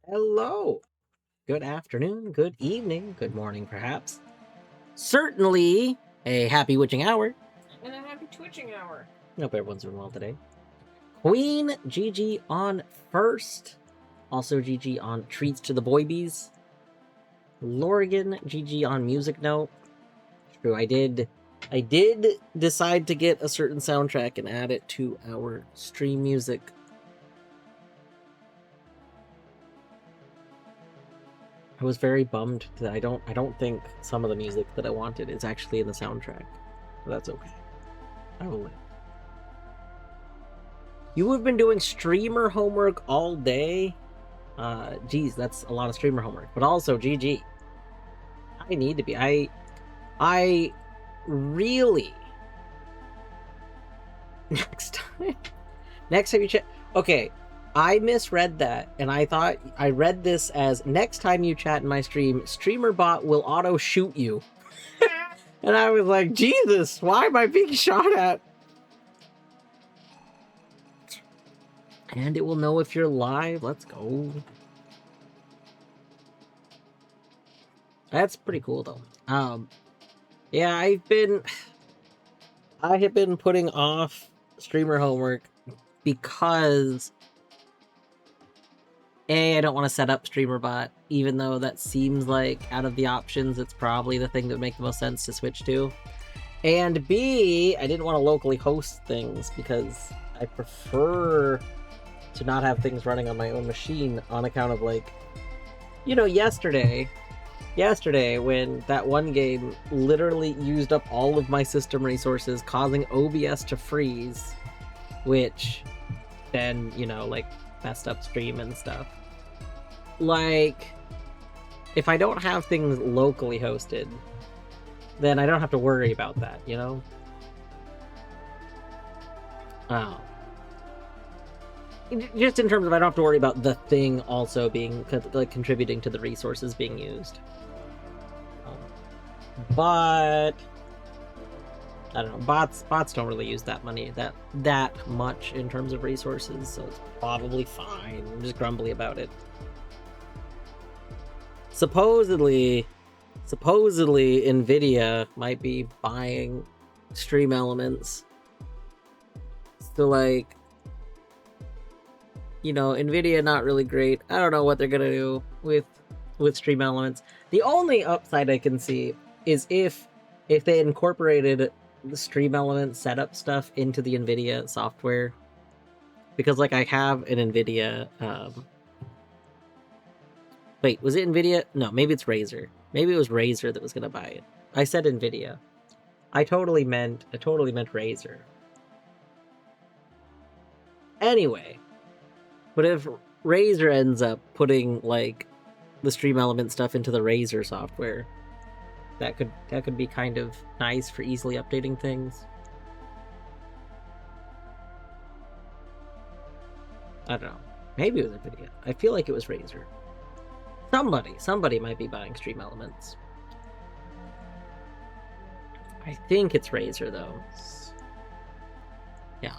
Hello. Good afternoon, good evening, good morning, perhaps. Certainly a happy witching hour. And a happy twitching hour. Hope everyone's doing well today. Queen GG on first. Also GG on treats to the boybies. Lorgan GG on music note. True, I did decide to get a certain soundtrack and add it to our stream music. I was very bummed that I don't think some of the music that I wanted is actually in the soundtrack. But that's okay. I will live. You have been doing streamer homework all day? Geez, that's a lot of streamer homework. But also, GG. I need to be. I really... Next time you chat... Okay, I misread that, and I thought I read this as next time you chat in my stream, StreamerBot will auto shoot you. And I was like, Jesus, why am I being shot at? And it will know if you're live. Let's go. That's pretty cool though. Yeah, I have been putting off streamer homework because A, I don't want to set up StreamerBot, even though that seems like out of the options, it's probably the thing that would make the most sense to switch to. And B, I didn't want to locally host things because I prefer to not have things running on my own machine on account of, like, you know, yesterday when that one game literally used up all of my system resources, causing OBS to freeze, which then, you know, like, messed up stream and stuff. Like, if I don't have things locally hosted, then I don't have to worry about that, you know? Oh. Just in terms of I don't have to worry about the thing also being, like, contributing to the resources being used. But I don't know, bots don't really use that money that much in terms of resources, so it's probably fine. I'm just grumbly about it. Supposedly Nvidia might be buying Stream Elements. So, like, you know, Nvidia not really great. I don't know what they're gonna do with Stream Elements. The only upside I can see is if they incorporated the Stream Element setup stuff into the Nvidia software, because, like, I have an Nvidia. Wait, was it Nvidia? No, maybe it's Razer. Maybe it was Razer that was gonna buy it. I said Nvidia. I totally meant Razer. Anyway, but if Razer ends up putting like the Stream Element stuff into the Razer software, that could be kind of nice for easily updating things. I don't know. Maybe it was NVIDIA. I feel like it was Razer. Somebody might be buying Stream Elements. I think it's Razer though. Yeah.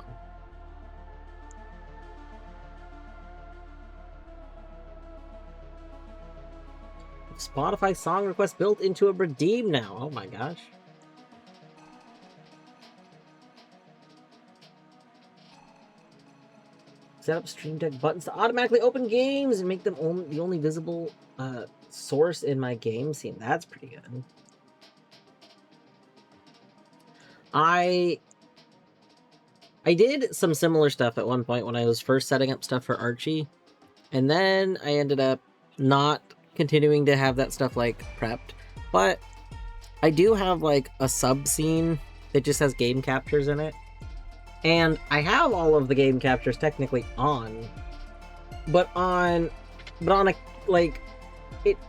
Spotify song request built into a redeem now. Oh my gosh. Set up Stream Deck buttons to automatically open games and make them the only visible source in my game scene. That's pretty good. I did some similar stuff at one point when I was first setting up stuff for Archie, and then I ended up not continuing to have that stuff like prepped, but I do have like a sub scene that just has game captures in it, and I have all of the game captures technically on, but on a like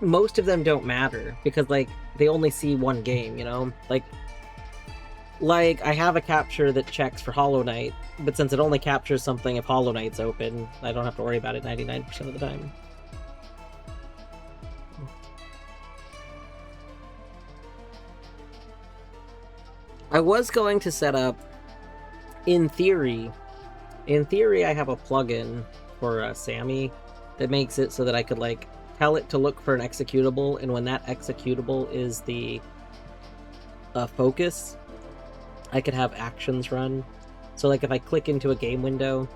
most of them don't matter because like they only see one game, you know, like I have a capture that checks for Hollow Knight, but since it only captures something if Hollow Knight's open, I don't have to worry about it 99% of the time. I was going to set up, in theory, I have a plugin for Sammy that makes it so that I could like tell it to look for an executable, and when that executable is the focus, I could have actions run. So like if I click into a game window,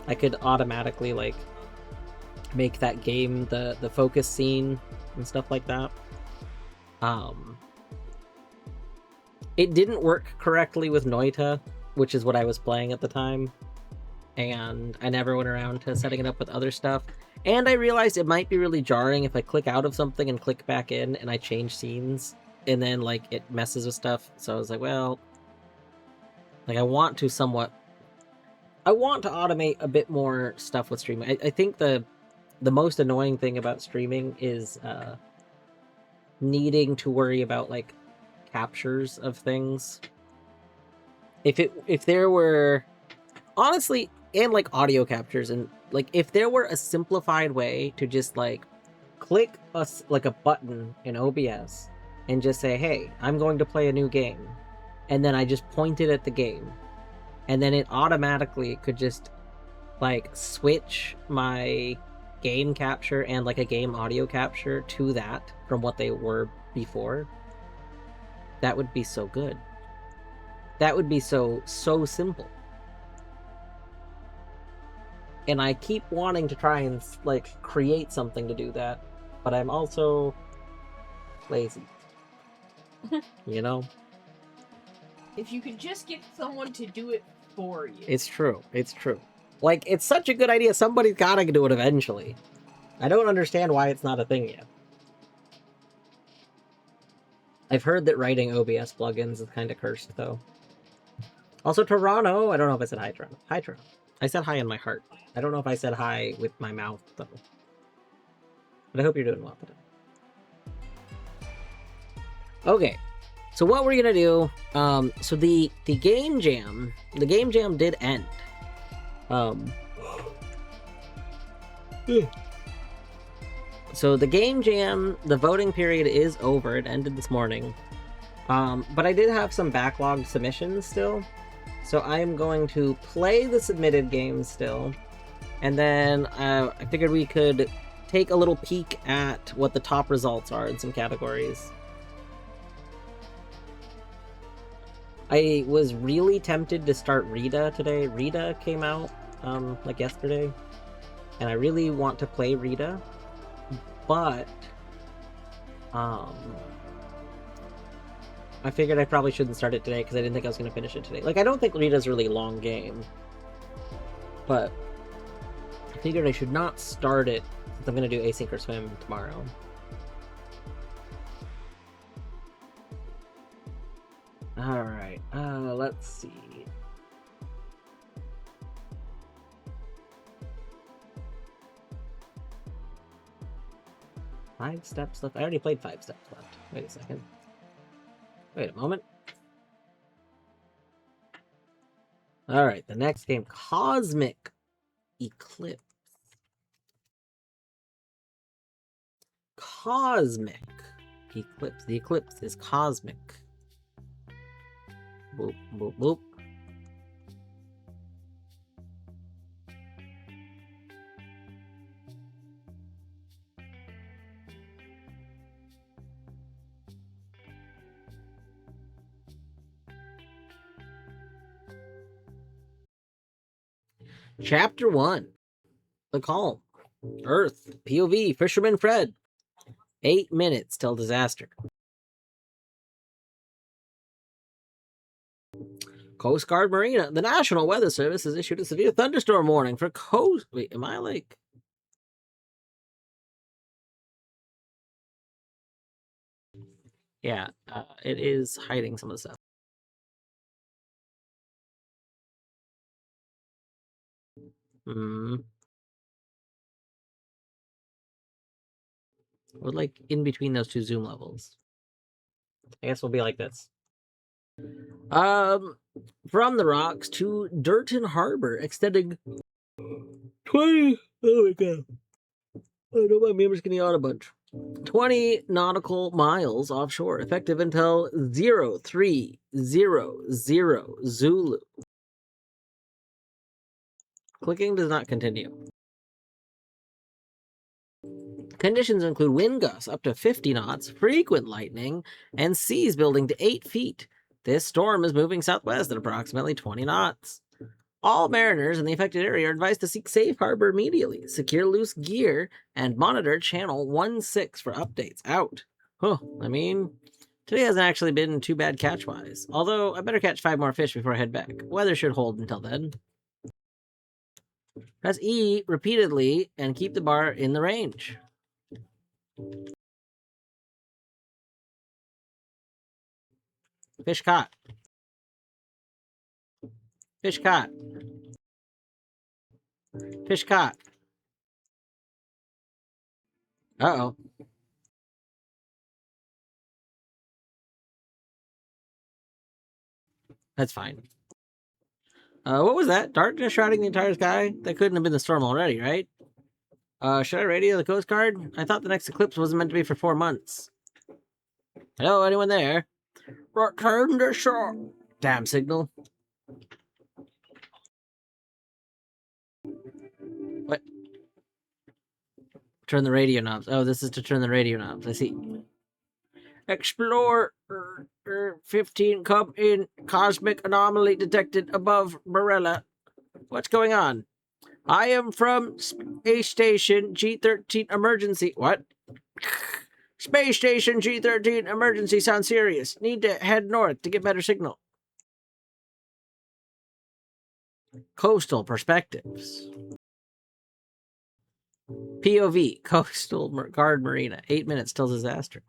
I could automatically like make that game the focus scene and stuff like that. It didn't work correctly with Noita, which is what I was playing at the time, and I never went around to setting it up with other stuff. And I realized it might be really jarring if I click out of something and click back in and I change scenes, and then like it messes with stuff. So I was like, well, like I want to automate a bit more stuff with streaming. I think the most annoying thing about streaming is needing to worry about like captures of things. If there were, honestly, and like audio captures, and like if there were a simplified way to just like click like a button in OBS and just say, hey, I'm going to play a new game, and then I just pointed at the game, and then it automatically could just like switch my game capture and like a game audio capture to that from what they were before. That would be so good. That would be so simple. And I keep wanting to try and like create something to do that, but I'm also lazy. You know? If you could just get someone to do it for you. It's true. It's true. Like, it's such a good idea. Somebody's gotta do it eventually. I don't understand why it's not a thing yet. I've heard that writing OBS plugins is kind of cursed, though. Also, Toronto. I don't know if I said hi, Toronto. Hi, Toronto. I said hi in my heart. I don't know if I said hi with my mouth, though. But I hope you're doing well today. Okay. So what we're gonna do, so the game jam did end. So the game jam, the voting period is over. It ended this morning. But I did have some backlogged submissions still. So I'm going to play the submitted games still. And then I figured we could take a little peek at what the top results are in some categories. I was really tempted to start Rita today. Rita came out like yesterday, and I really want to play Rita, but I figured I probably shouldn't start it today because I didn't think I was going to finish it today. Like, I don't think Rita's a really long game, but I figured I should not start it since I'm going to do Async or Swim tomorrow. Alright, let's see. 5 steps left. I already played 5 steps left. Wait a second. Wait a moment. All right, the next game, Cosmic Eclipse. Cosmic Eclipse. The eclipse is cosmic. Boop, boop, boop. Chapter 1. The Calm. Earth. POV. Fisherman Fred. 8 minutes till disaster. Coast Guard Marina. The National Weather Service has issued a severe thunderstorm warning for coast... Wait, am I like... Yeah, it is hiding some of the stuff. We're like in between those two zoom levels. I guess we'll be like this. From the rocks to Durton Harbor, extending 20... Oh my god. I know my memory's getting out a bunch. 20 nautical miles offshore, effective until 0300 Zulu. Clicking does not continue. Conditions include wind gusts up to 50 knots, frequent lightning, and seas building to 8 feet. This storm is moving southwest at approximately 20 knots. All mariners in the affected area are advised to seek safe harbor immediately, secure loose gear, and monitor channel 16 for updates. Out. Huh, I mean, today hasn't actually been too bad catch-wise. Although, I better catch 5 more fish before I head back. Weather should hold until then. Press E repeatedly and keep the bar in the range. Fish caught. Fish caught. Fish caught. Uh-oh. That's fine. What was that? Darkness shrouding the entire sky? That couldn't have been the storm already, right? Should I radio the Coast Guard? I thought the next eclipse wasn't meant to be for 4 months. Hello, anyone there? Return to shore. Damn signal. What? Turn the radio knobs. Oh, this is to turn the radio knobs. I see. Explore 15 come in. Cosmic anomaly detected above Morella. What's going on? I am from Space Station G13 emergency. What? Space Station G13 emergency sounds serious. Need to head north to get better signal. Coastal perspectives. POV, Coastal Guard Marina. 8 minutes till disaster.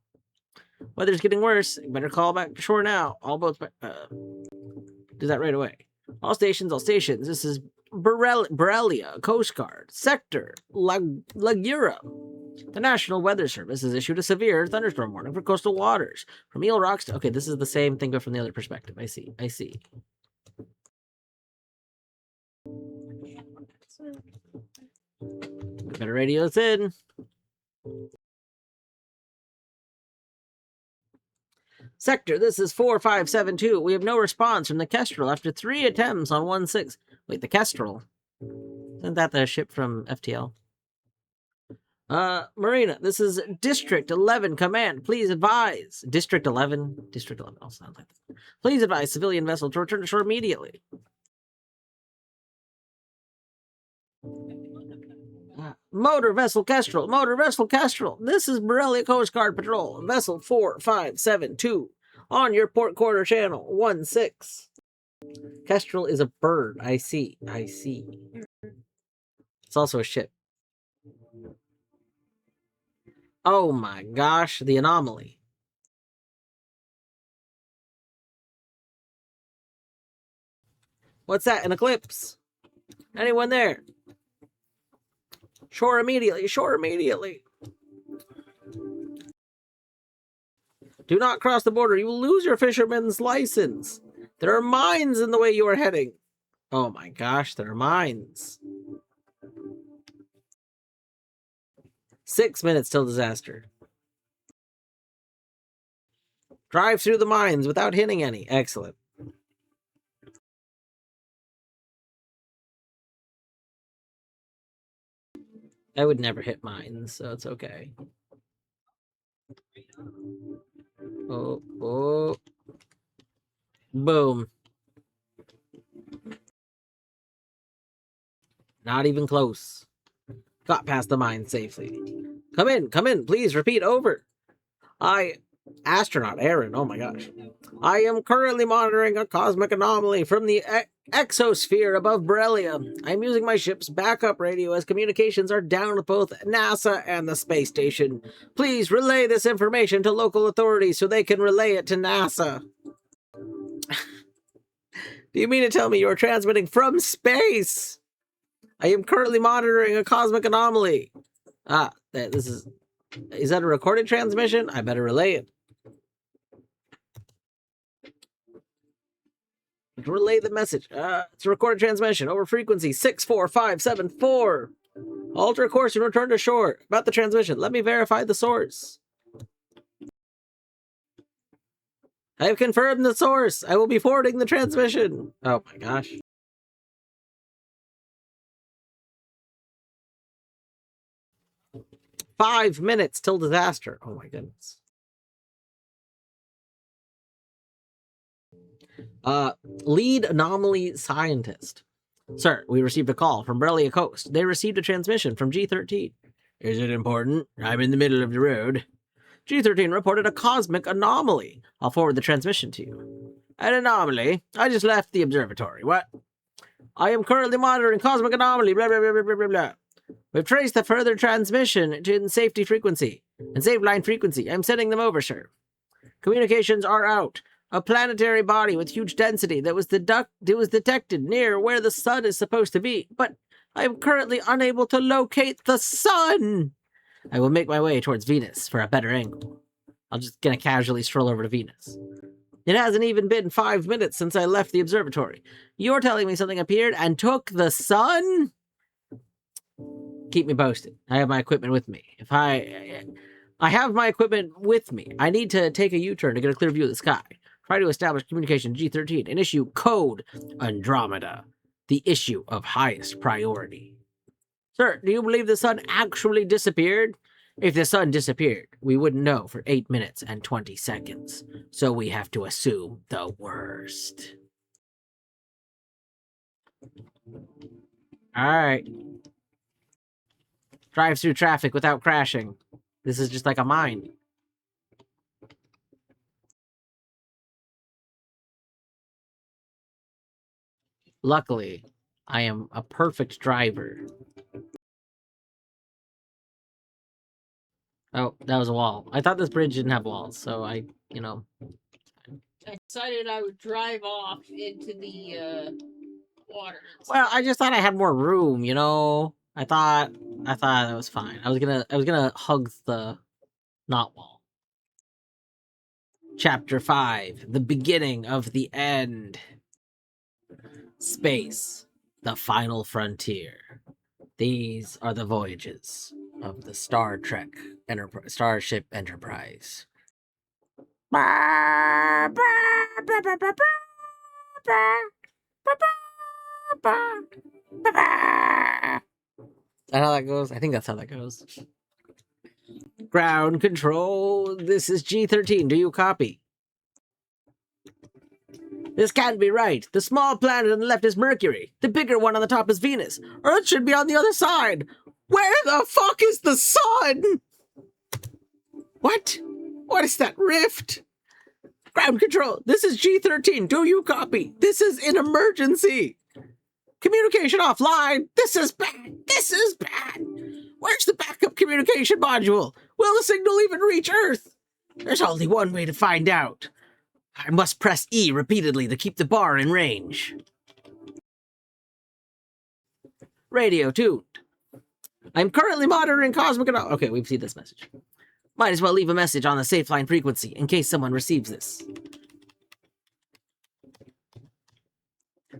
Weather's getting worse. Better call back to shore now. All boats... do that right away. All stations, all stations. This is Borrelia, Coast Guard, Sector, Lagura. The National Weather Service has issued a severe thunderstorm warning for coastal waters. From Eel Rocks to... Okay, this is the same thing, but from the other perspective. I see. I see. Better radio this in. Sector, this is 4572. We have no response from the Kestrel after 3 attempts on 16. Wait, the Kestrel? Isn't that the ship from FTL? Marina, this is District 11 Command. Please advise. District 11? District 11 also sounds like that. Please advise civilian vessel to return to shore immediately. Motor Vessel Kestrel. Motor Vessel Kestrel. This is Borrelia Coast Guard Patrol. Vessel 4572. On your port quarter channel 16. Kestrel is a bird. I see. I see. It's also a ship. Oh my gosh, the anomaly. What's that? An eclipse? Anyone there? Shore immediately. Shore immediately. Do not cross the border. You will lose your fisherman's license. There are mines in the way you are heading. Oh my gosh, there are mines. 6 minutes till disaster. Drive through the mines without hitting any. Excellent. I would never hit mines, so it's okay. Oh, oh. Boom. Not even close. Got past the mine safely. Come in, please repeat, over. Astronaut Aaron, oh my gosh. I am currently monitoring a cosmic anomaly from the exosphere above Borrelia. I'm using my ship's backup radio as communications are down with both NASA and the space station. Please relay this information to local authorities so they can relay it to NASA. Do you mean to tell me you're transmitting from space? I am currently monitoring a cosmic anomaly. Is that a recorded transmission? I better relay it. Relay the message. It's a recorded transmission over frequency 64574. Alter course and return to shore. About the transmission, let me verify the source. I have confirmed the source. I will be forwarding the transmission. Oh my gosh. "5 minutes till disaster." Oh my goodness. Lead anomaly scientist. Sir, we received a call from Borrelia Coast. They received a transmission from G13. Is it important? I'm in the middle of the road. G13 reported a cosmic anomaly. I'll forward the transmission to you. An anomaly? I just left the observatory. What? I am currently monitoring cosmic anomaly. Blah, blah, blah, blah, blah, blah. We've traced the further transmission to safety frequency and save line frequency. I'm sending them over, sir. Communications are out. A planetary body with huge density that was detected near where the sun is supposed to be, but I am currently unable to locate the sun. I will make my way towards Venus for a better angle. I'm just gonna casually stroll over to Venus. It hasn't even been 5 minutes since I left the observatory. You're telling me something appeared and took the sun? Keep me posted. I have my equipment with me. I have my equipment with me. I need to take a U-turn to get a clear view of the sky. Try to establish communication G13 and issue code Andromeda, the issue of highest priority. Sir, do you believe the sun actually disappeared? If the sun disappeared, we wouldn't know for 8 minutes and 20 seconds. So we have to assume the worst. Alright. Drive through traffic without crashing. This is just like a mine. Luckily, I am a perfect driver. Oh, that was a wall. I thought this bridge didn't have walls, so I decided I would drive off into the water. Well, I just thought I had more room, I thought that was fine. I was gonna hug the not wall. Chapter 5, the beginning of the end. Space, the final frontier. These are the voyages of the Starship Enterprise. Is that how that goes? I think that's how that goes. Ground control, this is G13. Do you copy? This can't be right. The small planet on the left is Mercury. The bigger one on the top is Venus. Earth should be on the other side. Where the fuck is the sun? What? What is that rift? Ground control, this is G13. Do you copy? This is an emergency. Communication offline. This is bad. This is bad. Where's the backup communication module? Will the signal even reach Earth? There's only one way to find out. I must press E repeatedly to keep the bar in range. Radio tuned. I'm currently monitoring cosmic anomaly. Okay, we've seen this message. Might as well leave a message on the safe line frequency in case someone receives this.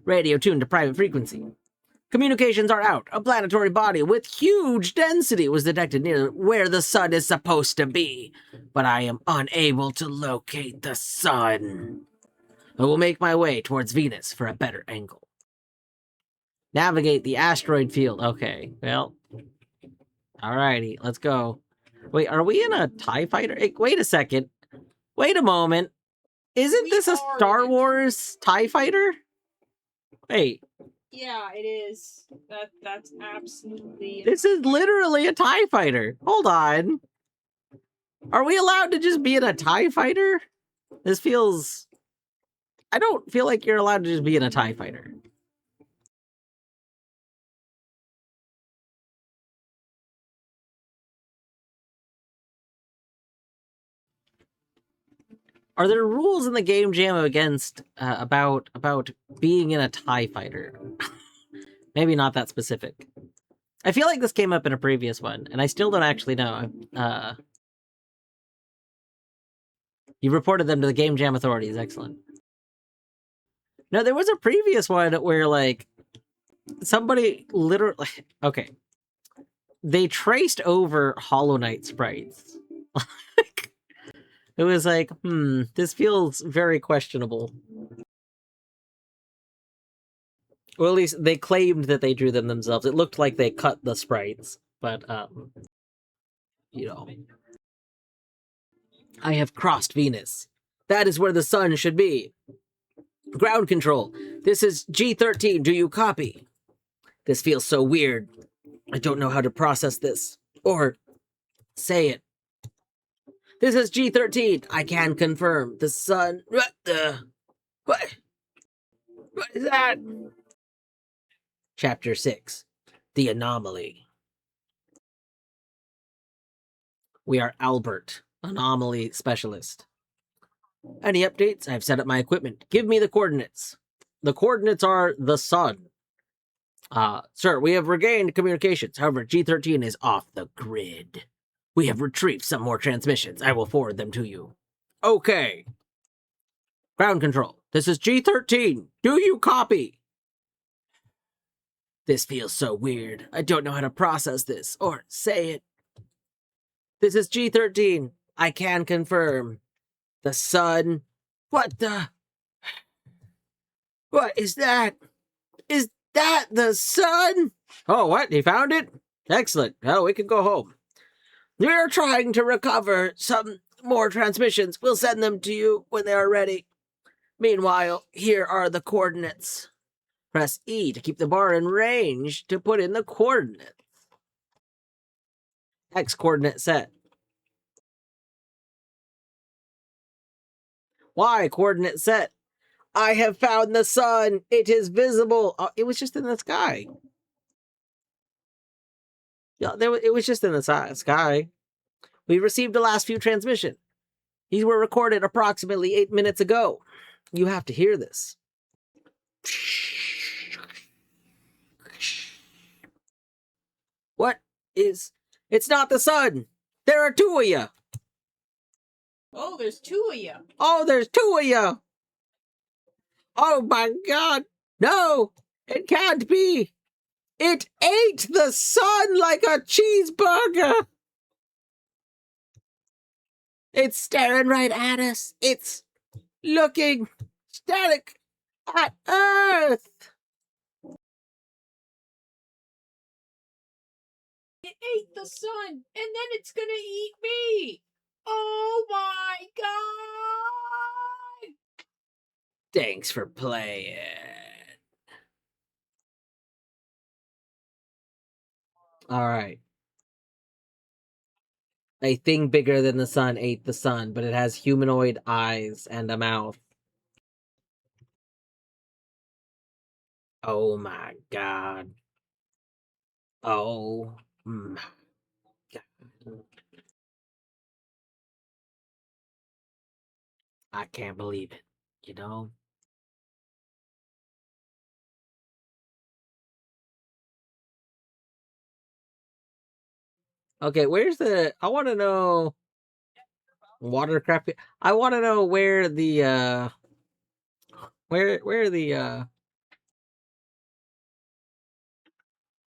Radio tuned to private frequency. Communications are out. A planetary body with huge density was detected near where the sun is supposed to be, but I am unable to locate the sun. I will make my way towards Venus for a better angle. Navigate the asteroid field. Okay, well, alrighty, let's go. Wait, are we in a TIE fighter? Hey, wait a second. Wait a moment. Isn't this a Star Wars TIE fighter? Wait. Yeah, it is. That's absolutely. This is literally a TIE fighter. Hold on. Are we allowed to just be in a TIE fighter? This feels... I don't feel like you're allowed to just be in a TIE fighter. Are there rules in the game jam against about being in a TIE fighter? Maybe not that specific. I feel like this came up in a previous one, and I still don't actually know. You reported them to the game jam authorities. Excellent. No, there was a previous one where, like, somebody literally... Okay. They traced over Hollow Knight sprites. It was like, this feels very questionable. Well, at least they claimed that they drew them themselves. It looked like they cut the sprites, but, you know. I have crossed Venus. That is where the sun should be. Ground control. This is G13. Do you copy? This feels so weird. I don't know how to process this. Or say it. This is G13. I can confirm. The sun... What the... What? What is that? Chapter 6. The Anomaly. We are Albert, Anomaly Specialist. Any updates? I've set up my equipment. Give me the coordinates. The coordinates are the sun. Sir, we have regained communications. However, G13 is off the grid. We have retrieved some more transmissions. I will forward them to you. Okay. Ground control. This is G13. Do you copy? This feels so weird. I don't know how to process this or say it. This is G13. I can confirm. The sun. What the? What is that? Is that the sun? Oh, what? He found it? Excellent. Oh, we can go home. We're trying to recover some more transmissions. We'll send them to you when they are ready. Meanwhile, here are the coordinates. Press E to keep the bar in range to put in the coordinates. X coordinate set. Y coordinate set. I have found the sun. It is visible. Oh, it was just in the sky. Yeah, it was just in the sky. We received the last few transmissions. These were recorded approximately 8 minutes ago. You have to hear this. What is... It's not the sun. There are two of you. Oh, there's two of you. Oh, there's two of you. Oh my God. No, it can't be. It ate the sun like a cheeseburger. It's staring right at us. It's looking static at Earth. It ate the sun, and then it's gonna eat me. Oh my God. Thanks for playing. All right. A thing bigger than the sun ate the sun, but it has humanoid eyes and a mouth. Oh my God. Oh my God. I can't believe it, you know? Okay, where's the... I want to know... Watercraft. I want to know where the where the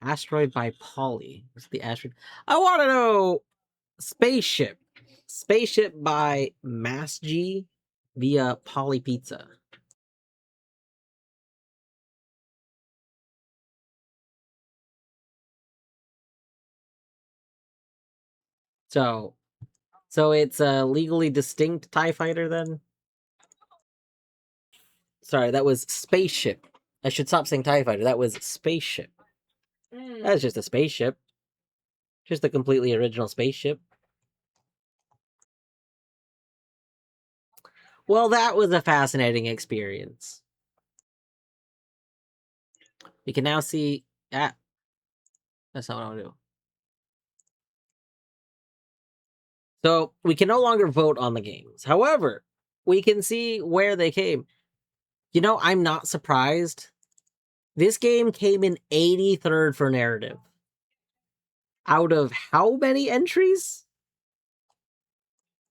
asteroid by Polly. What's the asteroid? I want to know spaceship. Spaceship by Mass G via Polly Pizza. So it's a legally distinct TIE fighter then? Sorry, that was spaceship. I should stop saying TIE fighter. That was spaceship. That's just a spaceship. Just a completely original spaceship. Well, that was a fascinating experience. We can now see... Ah, that's not what I want to do. So, we can no longer vote on the games. However, we can see where they came. You know, I'm not surprised. This game came in 83rd for narrative. Out of how many entries?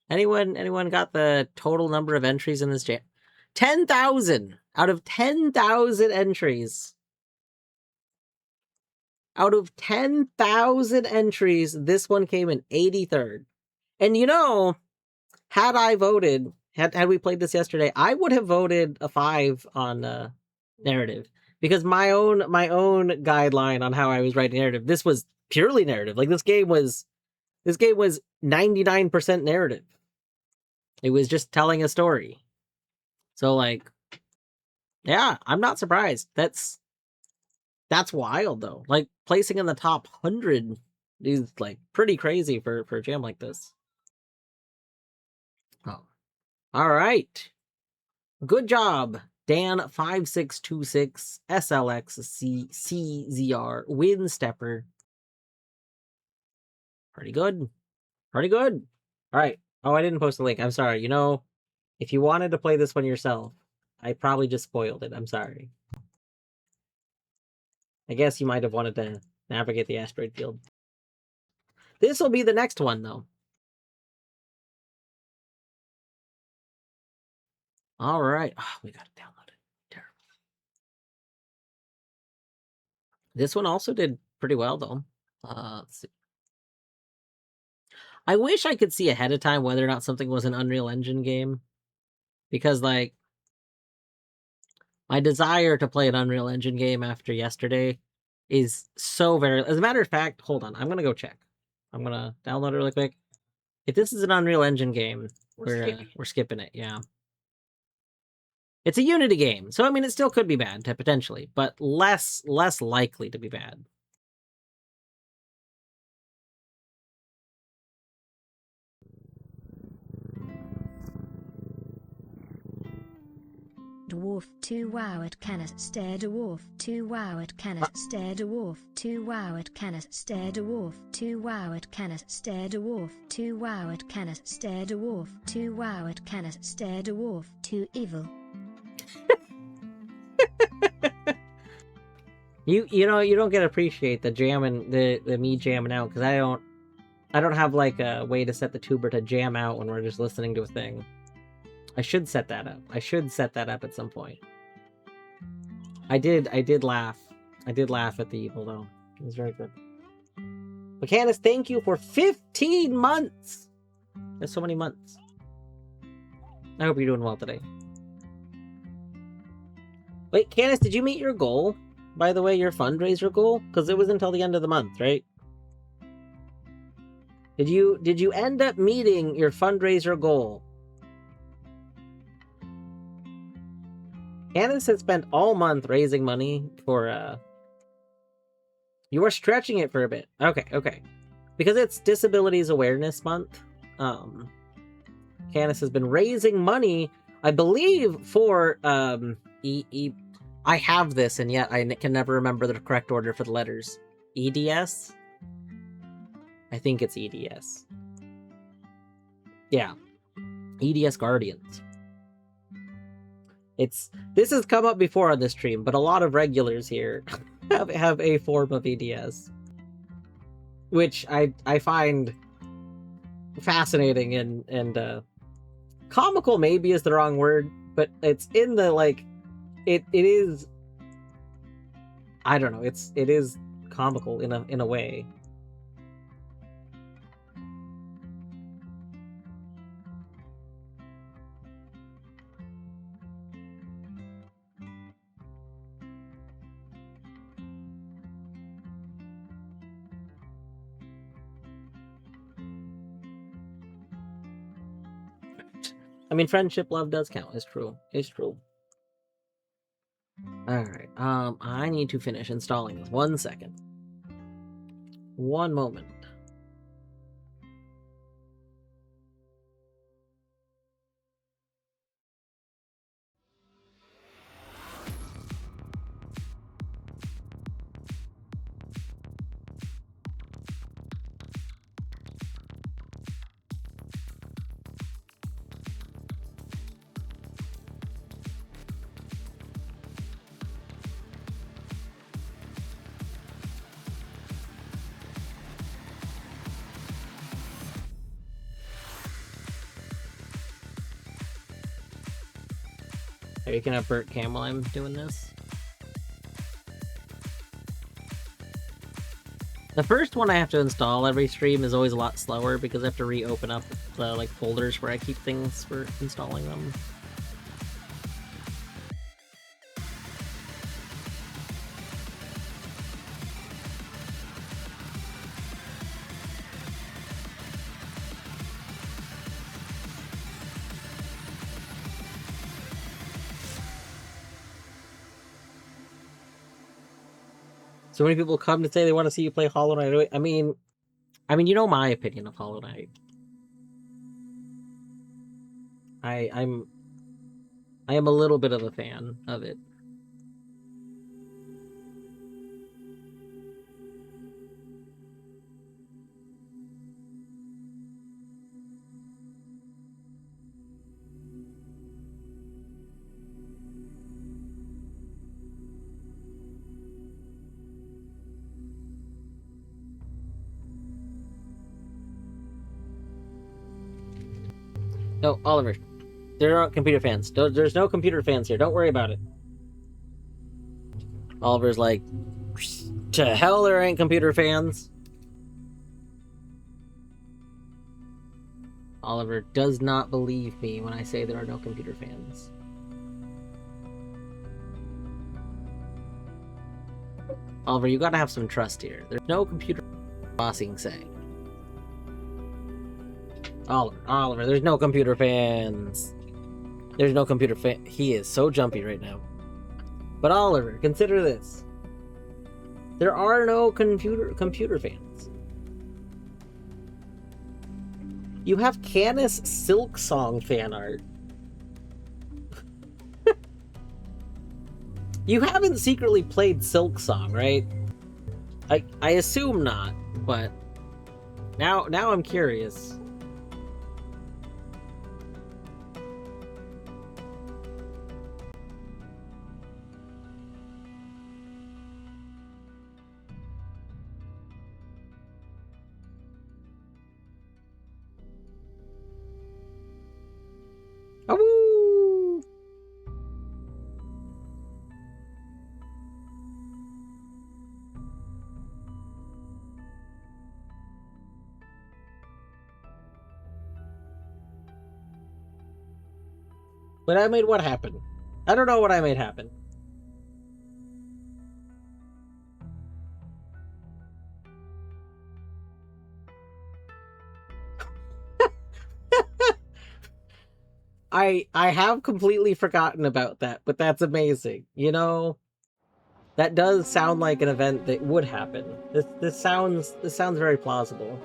Anyone got the total number of entries in this jam? 10,000 out of 10,000 entries. Out of 10,000 entries, this one came in 83rd. And you know, had I voted, had we played this yesterday, I would have voted a 5 on narrative, because my own guideline on how I was writing narrative, this was purely narrative. Like this game was 99% narrative. It was just telling a story. So like, yeah, I'm not surprised. That's wild though. Like placing in the top 100 is like pretty crazy for a jam like this. Oh, all right. Good job, Dan5626 SLXCZR Windstepper. Pretty good. Pretty good. All right. Oh, I didn't post a link. I'm sorry. You know, if you wanted to play this one yourself, I probably just spoiled it. I'm sorry. I guess you might have wanted to navigate the asteroid field. This will be the next one, though. All right. Oh, we got to download it. Terrible. This one also did pretty well, though. Let's see. I wish I could see ahead of time whether or not something was an Unreal Engine game. Because, like, my desire to play an Unreal Engine game after yesterday is so very... As a matter of fact, hold on. I'm going to go check. I'm going to download it really quick. If this is an Unreal Engine game, we're skipping it, yeah. It's a Unity game, so I mean, it still could be bad, potentially, but less likely to be bad. Dwarf 2 wow at Kenneth stare dwarf 2 wow at Kenneth stare dwarf 2 wow at Kenneth stare dwarf 2 wow at Kenneth stare dwarf 2 wow at Kenneth stare dwarf 2 wow at Kenneth stare dwarf 2 evil. You know, you don't get to appreciate the jamming, the me jamming out, because I don't have like a way to set the tuber to jam out when we're just listening to a thing. I should set that up. I should set that up at some point. I did laugh. I did laugh at the evil though. It was very good. Candace, thank you for 15 months. That's so many months. I hope you're doing well today. Wait, Candace, did you meet your goal? By the way, your fundraiser goal? Because it was until the end of the month, right? Did you end up meeting your fundraiser goal? Candace has spent all month raising money for you are stretching it for a bit. Okay. Because it's Disabilities Awareness Month. Candace has been raising money, I believe, for I have this, and yet I can never remember the correct order for the letters. EDS? I think it's EDS. Yeah. EDS Guardians. This has come up before on this stream, but a lot of regulars here have a form of EDS. Which I find fascinating and comical maybe is the wrong word, but it's in the, like, it is, I don't know, it is comical in a way. I mean, friendship, love does count. It's true. It's true. Alright, I need to finish installing this. 1 second. One moment. Are you gonna Burt cam while I'm doing this? The first one I have to install every stream is always a lot slower because I have to reopen up the, like, folders where I keep things for installing them. So many people come to say they want to see you play Hollow Knight. I mean, you know my opinion of Hollow Knight. I am a little bit of a fan of it. No, Oliver, there aren't computer fans. There's no computer fans here. Don't worry about it. Oliver's like, to hell there ain't computer fans. Oliver does not believe me when I say there are no computer fans. Oliver, you gotta have some trust here. There's no computer bossing say. Oliver, there's no computer fans. There's no computer fan. He is so jumpy right now. But Oliver, consider this. There are no computer fans. You have Canis Silk Song fan art. You haven't secretly played Silk Song, right? I assume not, but now I'm curious. Oh! But I made what happen? I don't know what I made happen. I have completely forgotten about that, but that's amazing. You know, that does sound like an event that would happen. This sounds very plausible.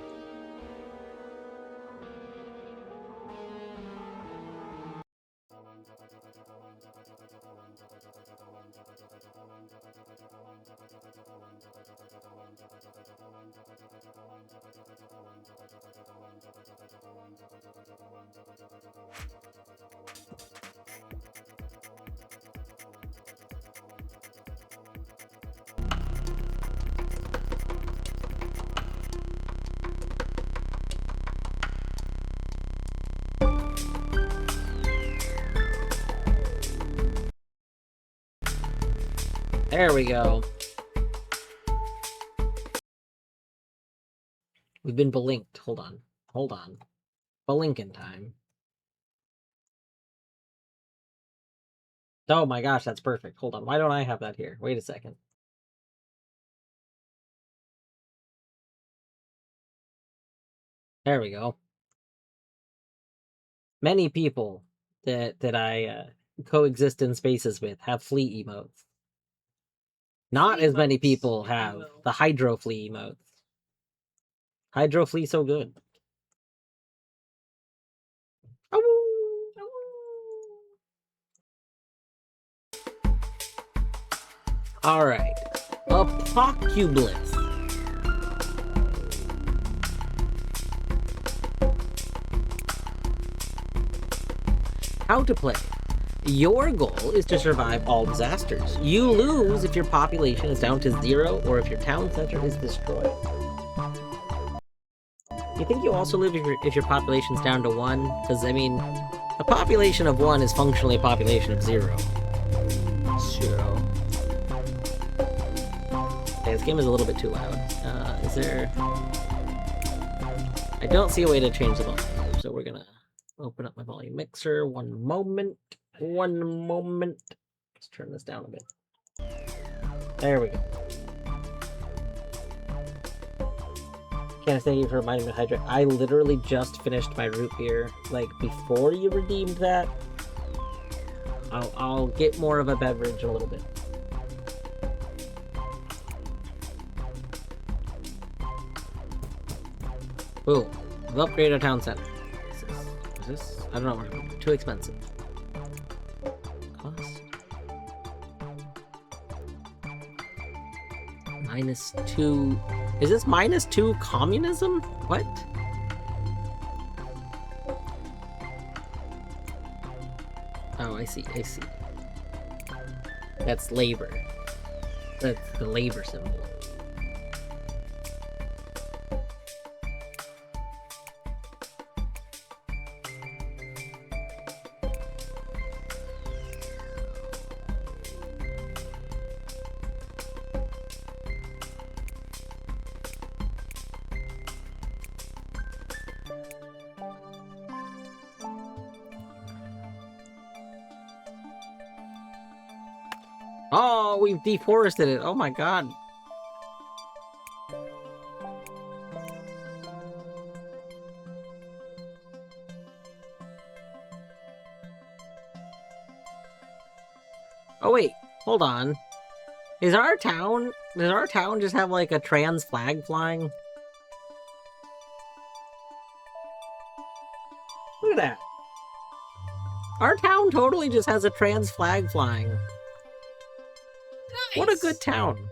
There we go. We've been blinked. Hold on. Hold on. Blinking time. Oh my gosh, that's perfect. Hold on. Why don't I have that here? Wait a second. There we go. Many people that I coexist in spaces with have flea emotes. Not Flea as many emotes, people if you have will. the hydro flea emotes. Hydro flea so good. All right, Apocublus. How to play. Your goal is to survive all disasters. You lose if your population is down to 0 or if your town center is destroyed. You think you also lose if your population's down to 1? Because, I mean, a population of 1 is functionally a population of 0. So... Okay, this game is a little bit too loud. Is there... I don't see a way to change the volume, so we're gonna open up my volume mixer. One moment. Let's turn this down a bit. There we go. Can't thank you for reminding me to hydrate. I literally just finished my root beer, like, before you redeemed that. I'll get more of a beverage in a little bit. Boom. We've upgraded our town center. Is this? I don't know. We're too expensive. Cost? -2. Is this -2 communism? What? Oh, I see. I see. That's labor. That's the labor symbol. Oh, we've deforested it. Oh my god. Oh wait, hold on. Does our town just have like a trans flag flying? Look at that. Our town totally just has a trans flag flying. Nice. What a good town.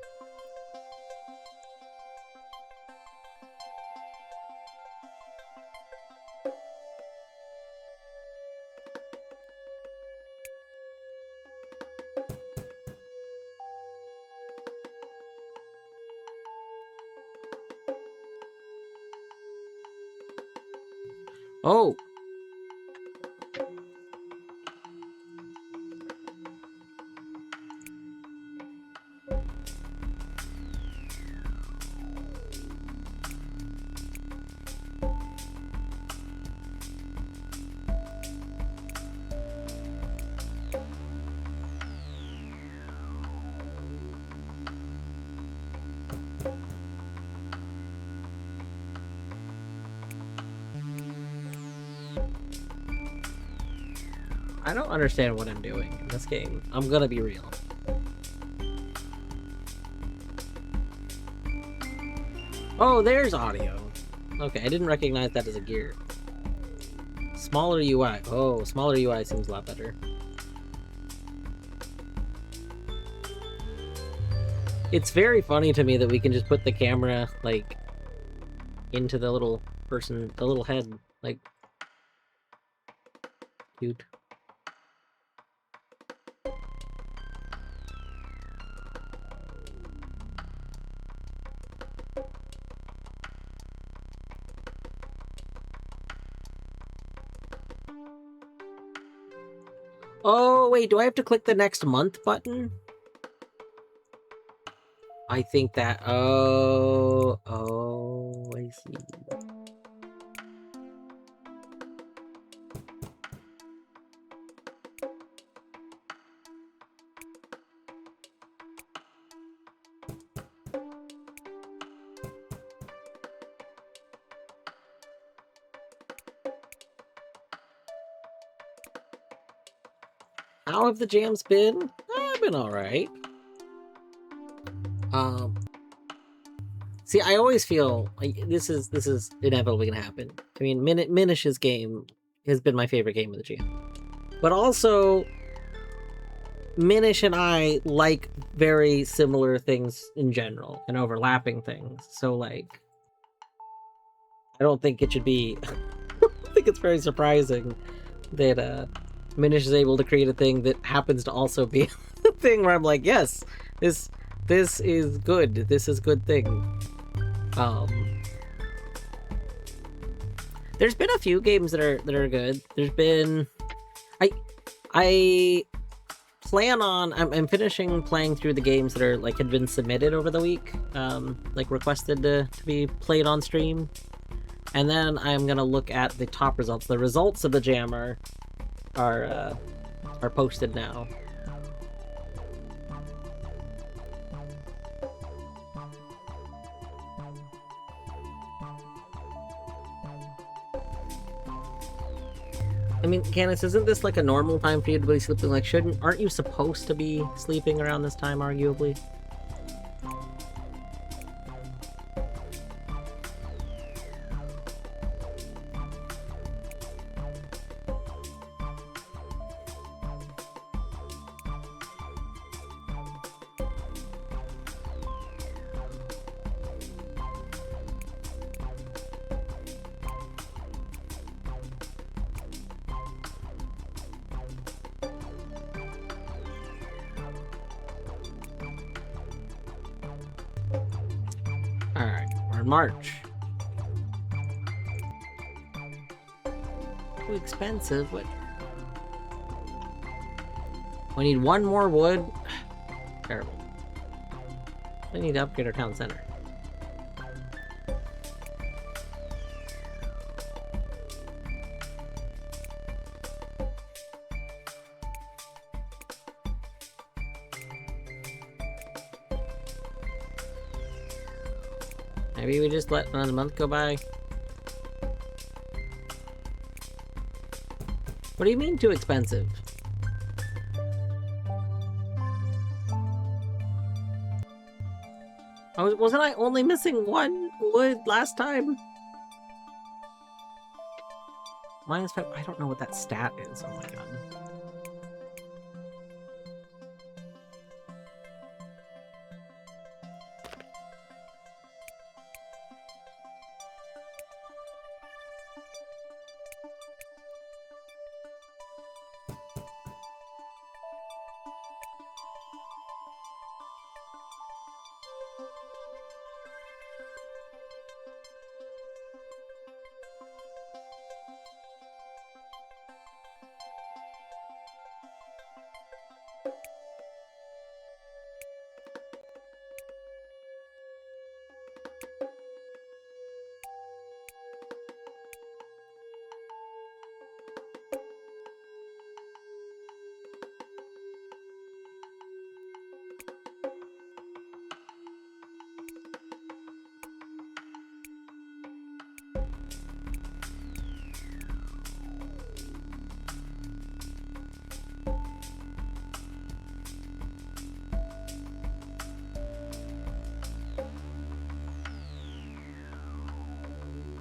Oh. I don't understand what I'm doing in this game. I'm gonna be real. Oh, there's audio. Okay, I didn't recognize that as a gear. Smaller UI. Oh, smaller UI seems a lot better. It's very funny to me that we can just put the camera, like, into the little person, the little head. Like, cute. Oh, wait, do I have to click the next month button? I think that... Oh, I see. How have the jams been? I've been alright. See, I always feel like this is inevitably gonna happen. I mean, Minish's game has been my favorite game of the jam. But also, Minish and I like very similar things in general and overlapping things. So, like, I don't think it should be... I think it's very surprising that Minish is able to create a thing that happens to also be a thing where I'm like, yes, this is good. This is a good thing. There's been a few games that are good. There's been... I plan on... I'm finishing playing through the games that are, like, had been submitted over the week. Like, requested to be played on stream. And then I'm gonna look at the top results. The results of the jam are posted now. I mean, Candace, isn't this like a normal time for you to be sleeping? Like, aren't you supposed to be sleeping around this time, arguably? Alright, we're in March. Too expensive, what? We need one more wood. Terrible. We need to upgrade our town center. Maybe we just let another month go by. What do you mean too expensive? Wasn't I only missing one wood last time? -5. I don't know what that stat is. Oh my god.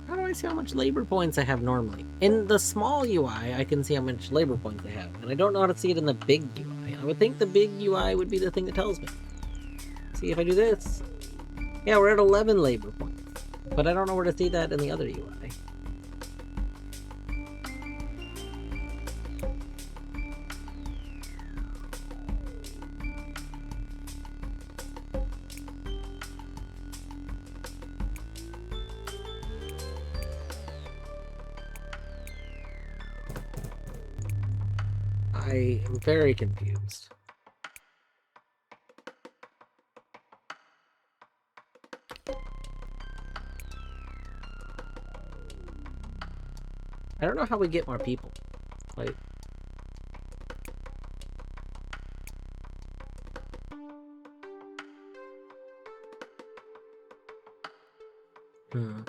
How do I see how much labor points I have normally? In the small UI, I can see how much labor points I have, and I don't know how to see it in the big UI. I would think the big UI would be the thing that tells me. See, if I do this... Yeah, we're at 11 labor points. But I don't know where to see that in the other UI. I am very confused. I don't know how we get more people. Like... Hmm.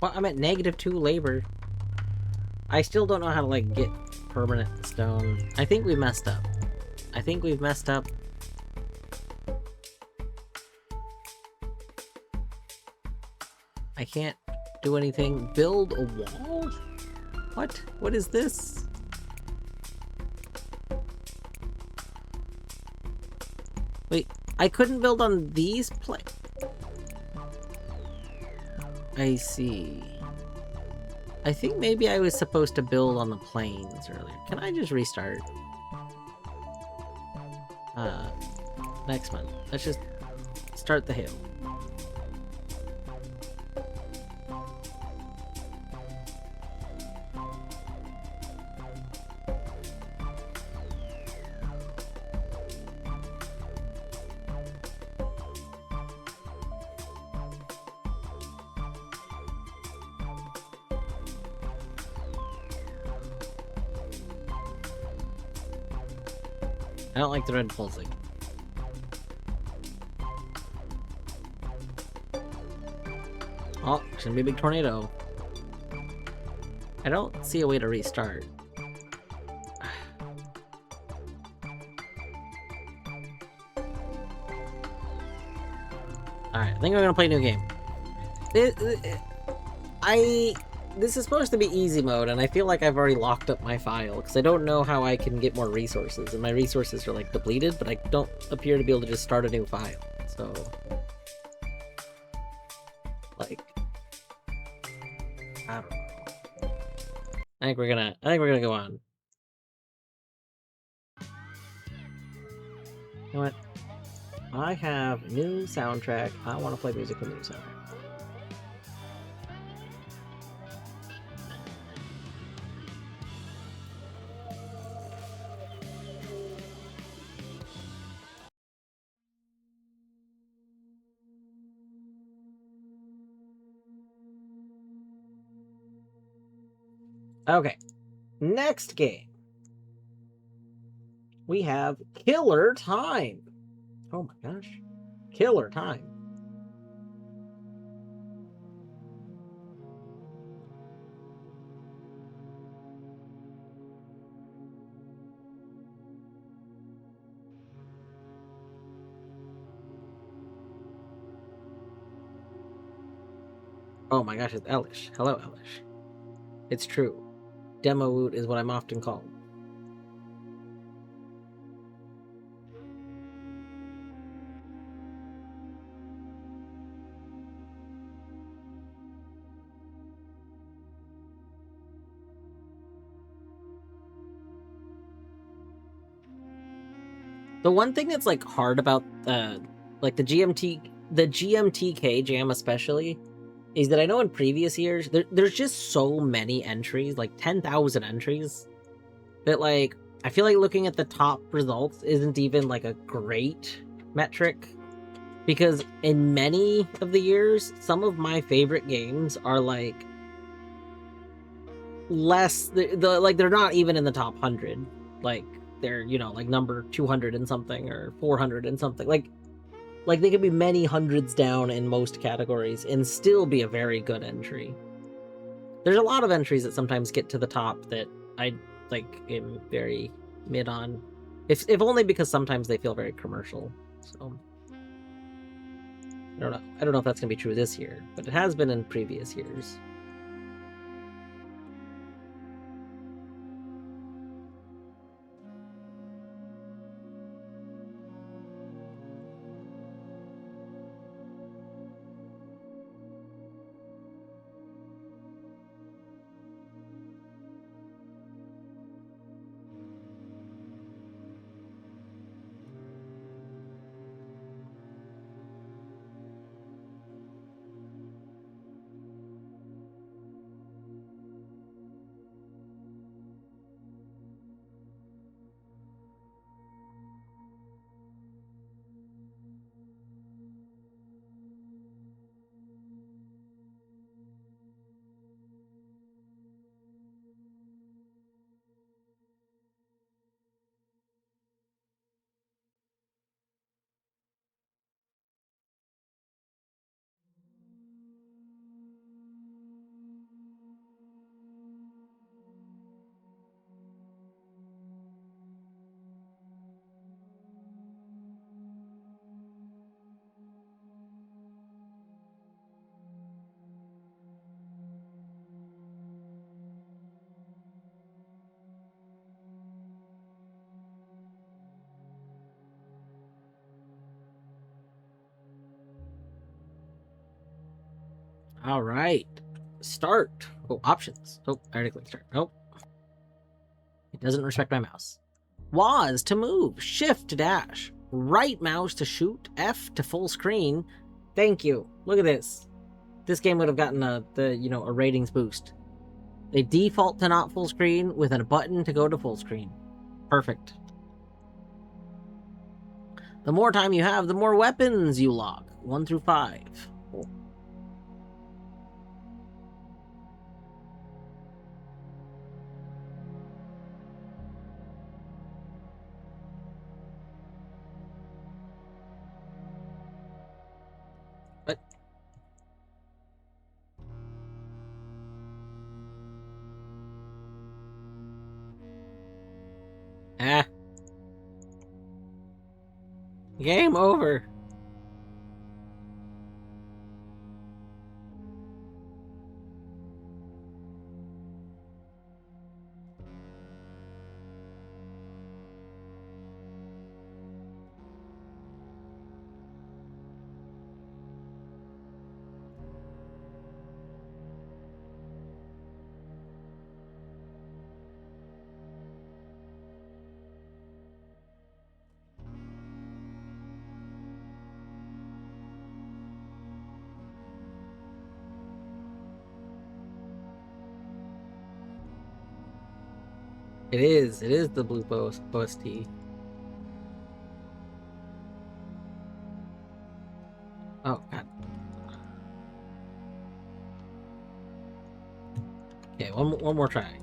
Well, I'm at -2 labor. I still don't know how to, like, get permanent stone. I think we messed up. I think we've messed up. I can't do anything. Build a wall? What? What is this? Wait, I couldn't build on these I see. I think maybe I was supposed to build on the plains earlier. Can I just restart? Next month. Let's just start the hill. I don't like the red pulsing. Oh, it's gonna be a big tornado. I don't see a way to restart. Alright, I think we're gonna play a new game. This is supposed to be easy mode, and I feel like I've already locked up my file, because I don't know how I can get more resources, and my resources are, like, depleted, but I don't appear to be able to just start a new file, so... Like... I don't know. I think we're gonna go on. You know what? I have new soundtrack. I want to play music with new soundtrack. Okay, next game. We have Killer Time. Oh my gosh. Killer Time. Oh my gosh, it's Elish. Hello, Elish. It's true. Demo Woot is what I'm often called. The one thing that's like hard about like the GMTK jam especially is that I know in previous years there's just so many entries, like 10,000 entries, that like I feel like looking at the top results isn't even like a great metric, because in many of the years some of my favorite games are like less like they're not even in the top 100, like they're, you know, like number 200 and something or 400 and something, like they could be many hundreds down in most categories and still be a very good entry. There's a lot of entries that sometimes get to the top that I like am very mid on. If only because sometimes they feel very commercial. So I don't know. I don't know if that's gonna be true this year, but it has been in previous years. All right, start. Oh, options. Oh, I already clicked start. Nope, it doesn't respect my mouse. WAS to move, Shift to dash, right mouse to shoot, F to full screen. Thank you. Look at this. This game would have gotten a ratings boost. They default to not full screen with a button to go to full screen. Perfect. The more time you have, the more weapons you lock. 1 through 5. Oh. What? Ah. Game over. It is. It is the blue OST. Oh god. Okay, one more try.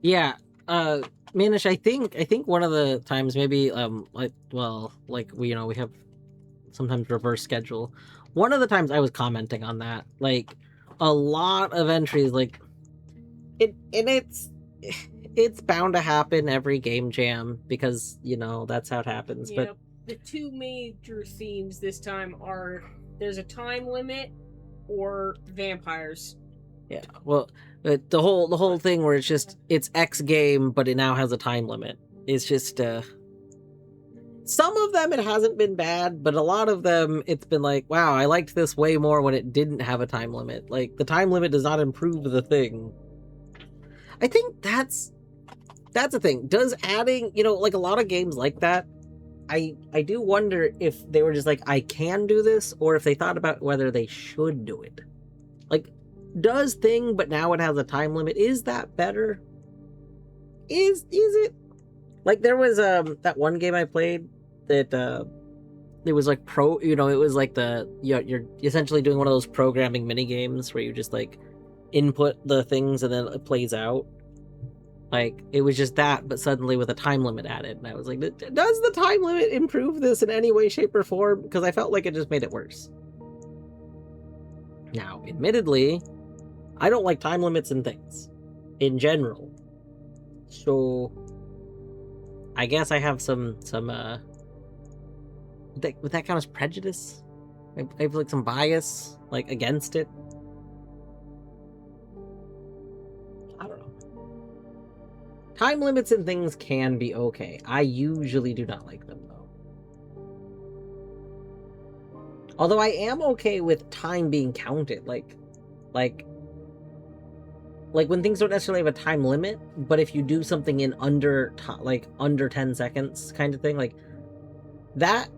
Yeah, Manish, I think one of the times maybe we have sometimes reverse schedule. One of the times I was commenting on that, like a lot of entries, like it's bound to happen every game jam because that's how it happens. Yep. But the two major themes this time are there's a time limit or vampires. Yeah, well, the whole thing where it's X game, but it now has a time limit. It's just some of them it hasn't been bad, but a lot of them it's been like, wow, I liked this way more when it didn't have a time limit. Like the time limit does not improve the thing. I think that's a thing. Does adding, like a lot of games like that, I do wonder if they were just like, I can do this, or if they thought about whether they should do it. Like, does thing, but now it has a time limit. Is that better? Is it? Like there was that one game I played that it was like it was like you're essentially doing one of those programming mini games where you just like input the things and then it plays out. Like it was just that, but suddenly with a time limit added, and I was like, does the time limit improve this in any way, shape, or form? Because I felt like it just made it worse. Now, admittedly, I don't like time limits and things in general, so I guess I have some would that count as prejudice? I have like some bias like against it. I don't know. Time limits and things can be okay. I usually do not like them though. Although I am okay with time being counted, like when things don't necessarily have a time limit, but if you do something in under 10 seconds kind of thing, like that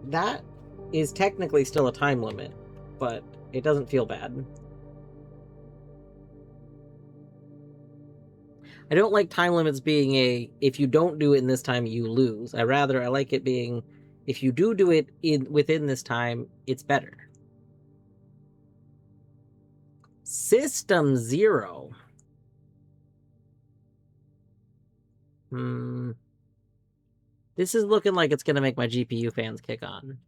is technically still a time limit, but it doesn't feel bad. I don't like time limits being if you don't do it in this time, you lose. I like it being, if you do it within this time, it's better. System 0. This is looking like it's gonna make my GPU fans kick on.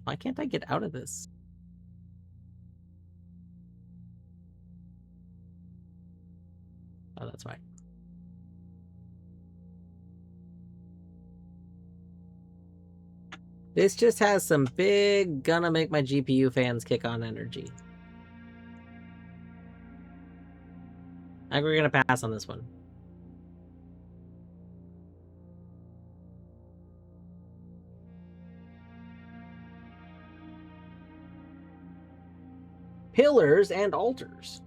Why can't I get out of this? Oh, that's fine. This just has some big gonna make my GPU fans kick on energy. I think we're gonna pass on this one. Pillars and altars.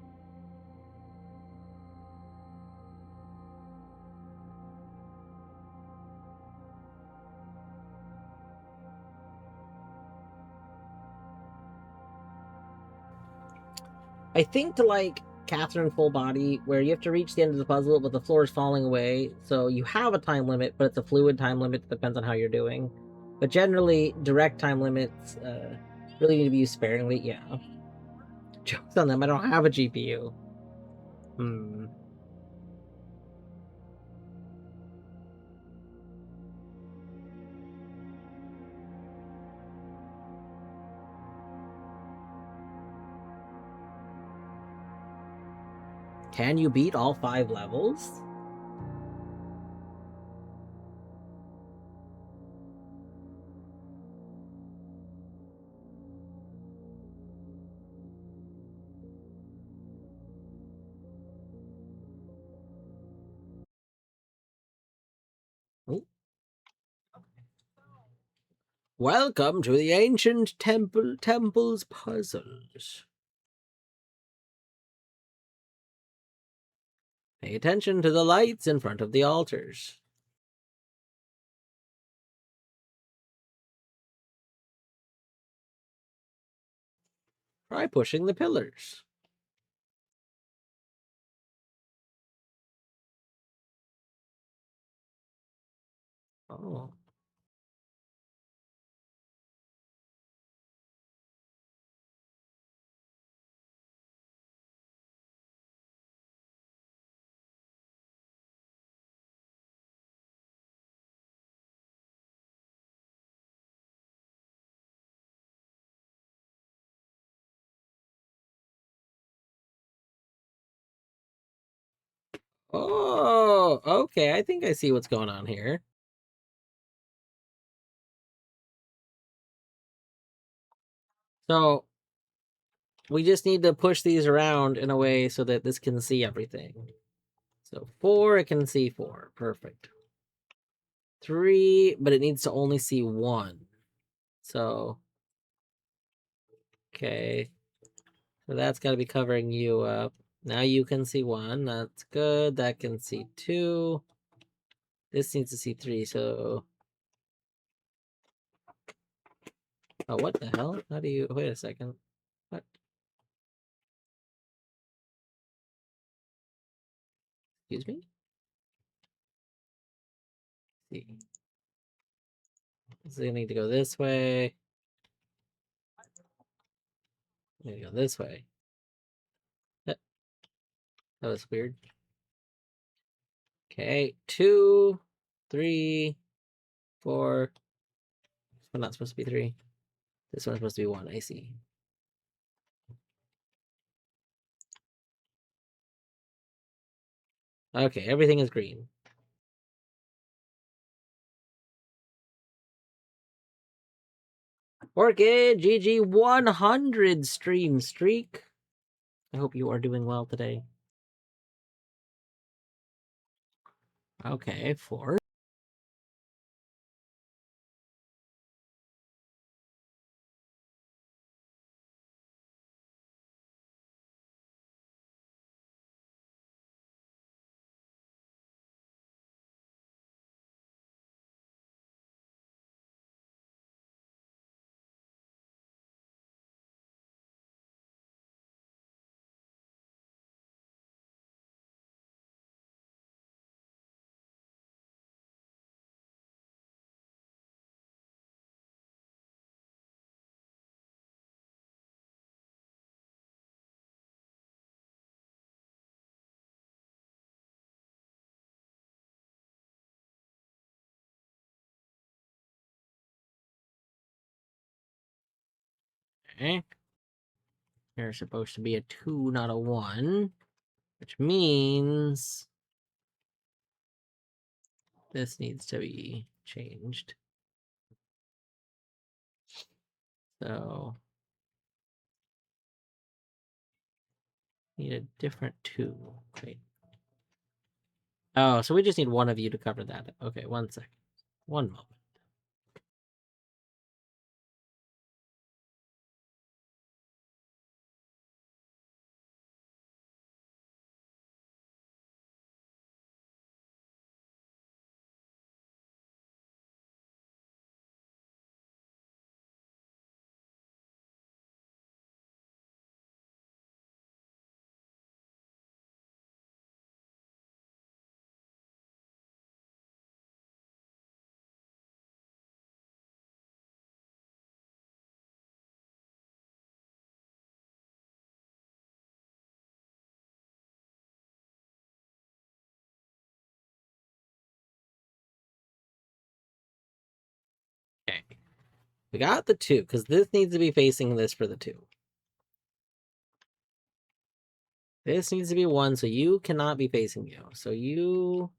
I think to like Catherine Full Body, where you have to reach the end of the puzzle, but the floor is falling away, so you have a time limit, but it's a fluid time limit. Depends on how you're doing. But generally, direct time limits really need to be used sparingly. Yeah. Jokes on them. I don't have a GPU. Can you beat all 5 levels? Oh. Welcome to the ancient temple's puzzles. Pay attention to the lights in front of the altars. Try pushing the pillars. Oh. Oh, okay. I think I see what's going on here. So we just need to push these around in a way so that this can see everything. So 4, it can see 4. Perfect. 3, but it needs to only see 1. So, okay. So that's got to be covering you up. Now you can see 1. That's good. That can see 2. This needs to see 3. So, oh, what the hell? How do you, wait a second. What? Excuse me? Let's see. This is gonna need to go this way. Need to go this way. That was weird. Okay, 2, 3, 4. This one's not supposed to be 3. This one's supposed to be 1. I see. Okay, everything is green. Orchid GG 100 stream streak. I hope you are doing well today. Okay, 4. Okay. There's supposed to be a 2, not a 1. Which means this needs to be changed. So need a different 2. Wait. Oh, so we just need one of you to cover that. Okay, 1 second. 1 moment. Okay. We got the 2, because this needs to be facing this for the 2. This needs to be 1, so you cannot be facing you. So you...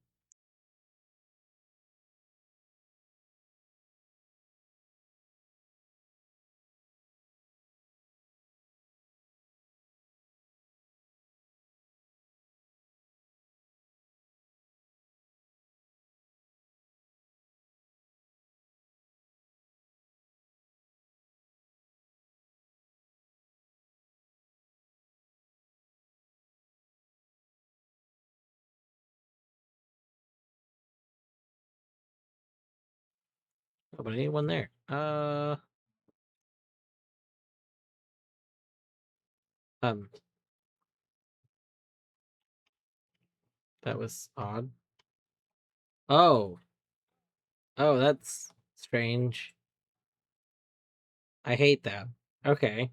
Oh, but I need one there. Um, that was odd. Oh. Oh, that's strange. I hate that. Okay.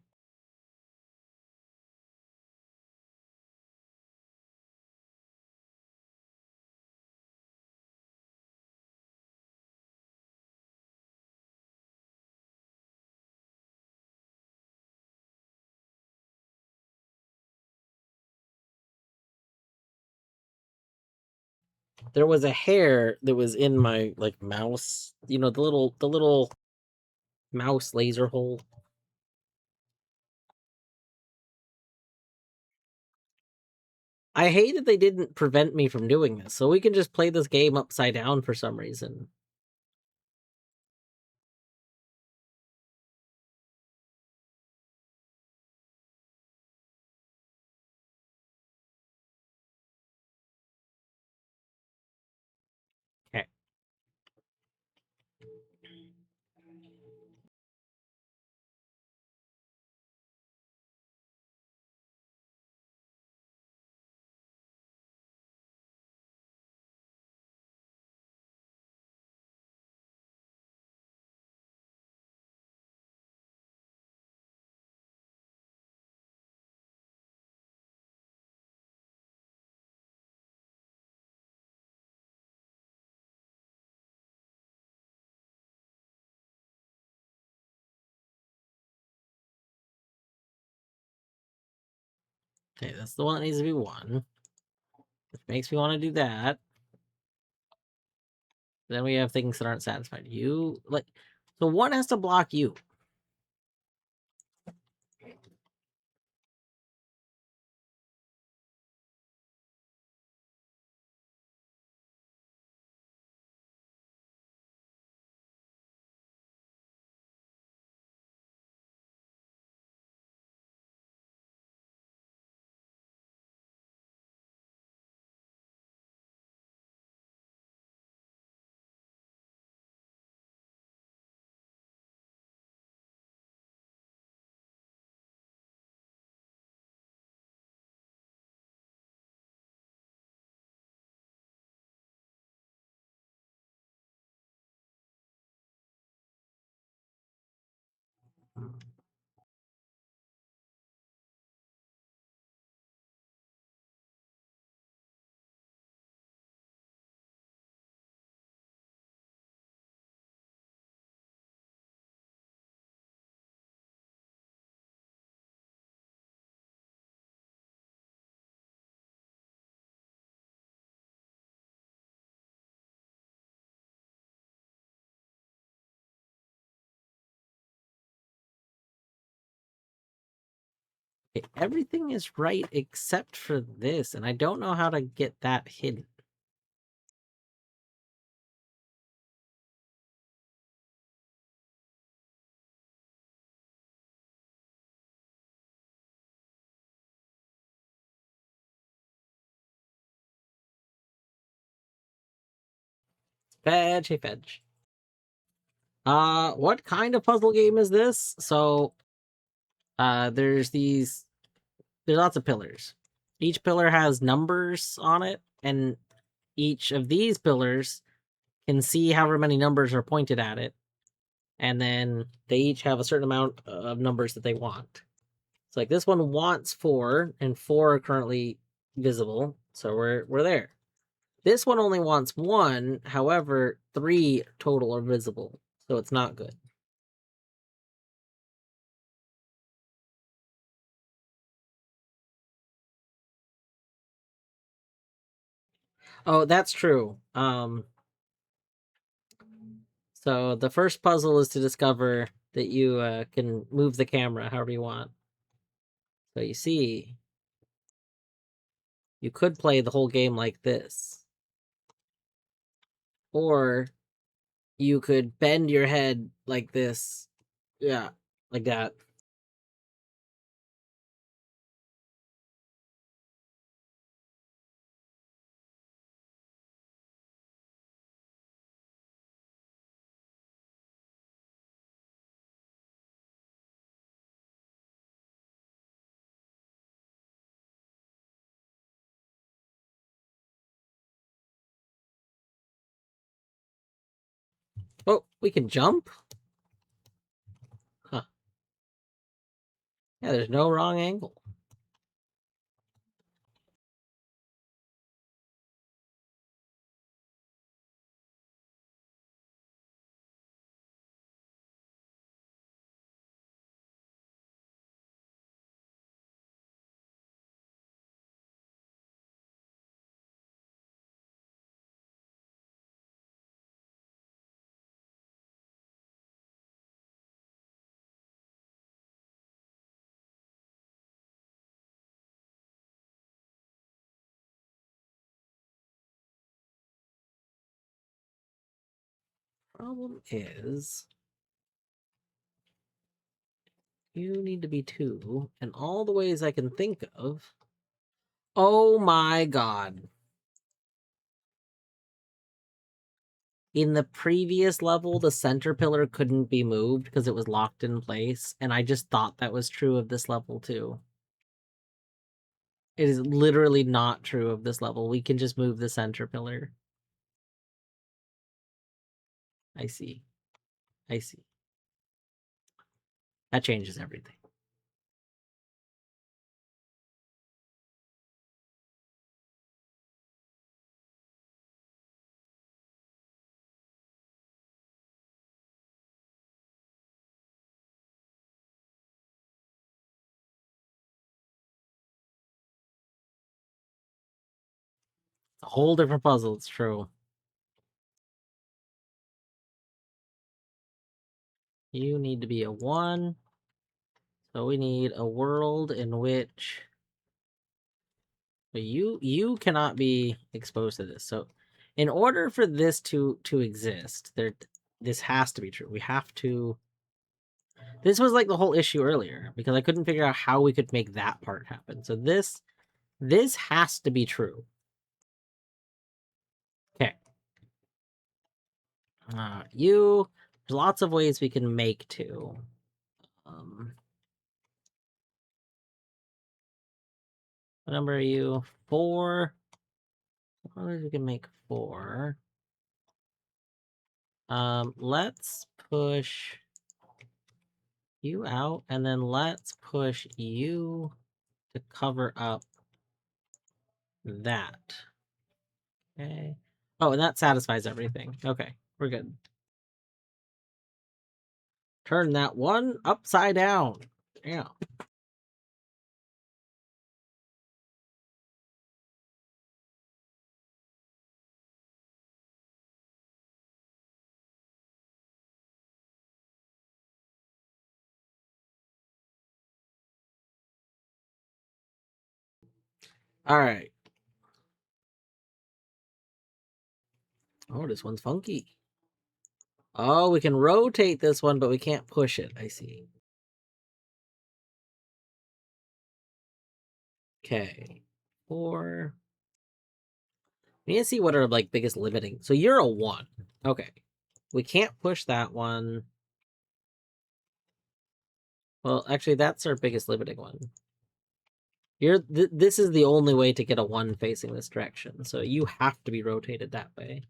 There was a hair that was in my like mouse, you know, the little mouse laser hole. I hate that they didn't prevent me from doing this, so we can just play this game upside down for some reason. Okay. Okay, that's the one that needs to be one. Which makes me want to do that. Then we have things that aren't satisfied. You like so one has to block you. Okay, everything is right except for this, and I don't know how to get that hidden. Fetch, hey fetch. What kind of puzzle game is this? So, there's lots of pillars. Each pillar has numbers on it, and each of these pillars can see however many numbers are pointed at it, and then they each have a certain amount of numbers that they want. So like this one wants 4, and 4 are currently visible, so we're there. This one only wants 1, however, 3 total are visible, so it's not good. Oh, that's true. So the first puzzle is to discover that you can move the camera however you want. So you see, you could play the whole game like this, or you could bend your head like this. Yeah, like that. Oh, we can jump? Huh. Yeah, there's no wrong angle. Problem is, you need to be 2, and all the ways I can think of... Oh my god. In the previous level, the center pillar couldn't be moved because it was locked in place, and I just thought that was true of this level too. It is literally not true of this level. We can just move the center pillar. I see. I see. That changes everything. It's a whole different puzzle, it's true. You need to be a 1. So we need a world in which you cannot be exposed to this. So in order for this to exist, this has to be true. We have to... This was like the whole issue earlier because I couldn't figure out how we could make that part happen. So this has to be true. Okay. There's lots of ways we can make 2. What number are you? 4. What ways we can make 4? Let's push you out, and then let's push you to cover up that. Okay. Oh, and that satisfies everything. Okay, we're good. Turn that 1 upside down. Yeah. All right. Oh, this one's funky. Oh, we can rotate this one, but we can't push it. I see. Okay. 4. We need to see what our like biggest limiting. So you're a 1. Okay. We can't push that one. Well, actually, that's our biggest limiting one. This is the only way to get a 1 facing this direction, so you have to be rotated that way.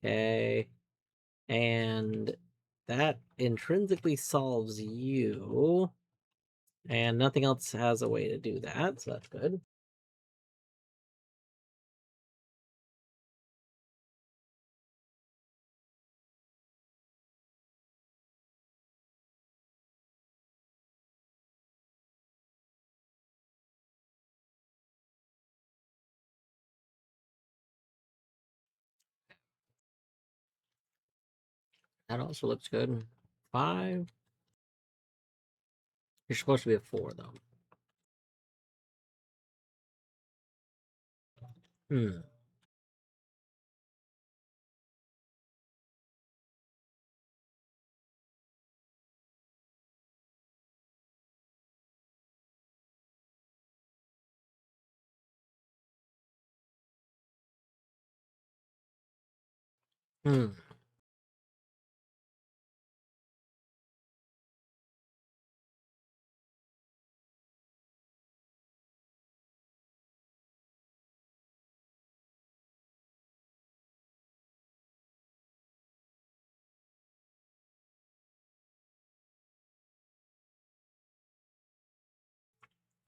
Okay. And that intrinsically solves you. And nothing else has a way to do that, so that's good. That also looks good. 5. You're supposed to be a 4, though. Hmm. Hmm.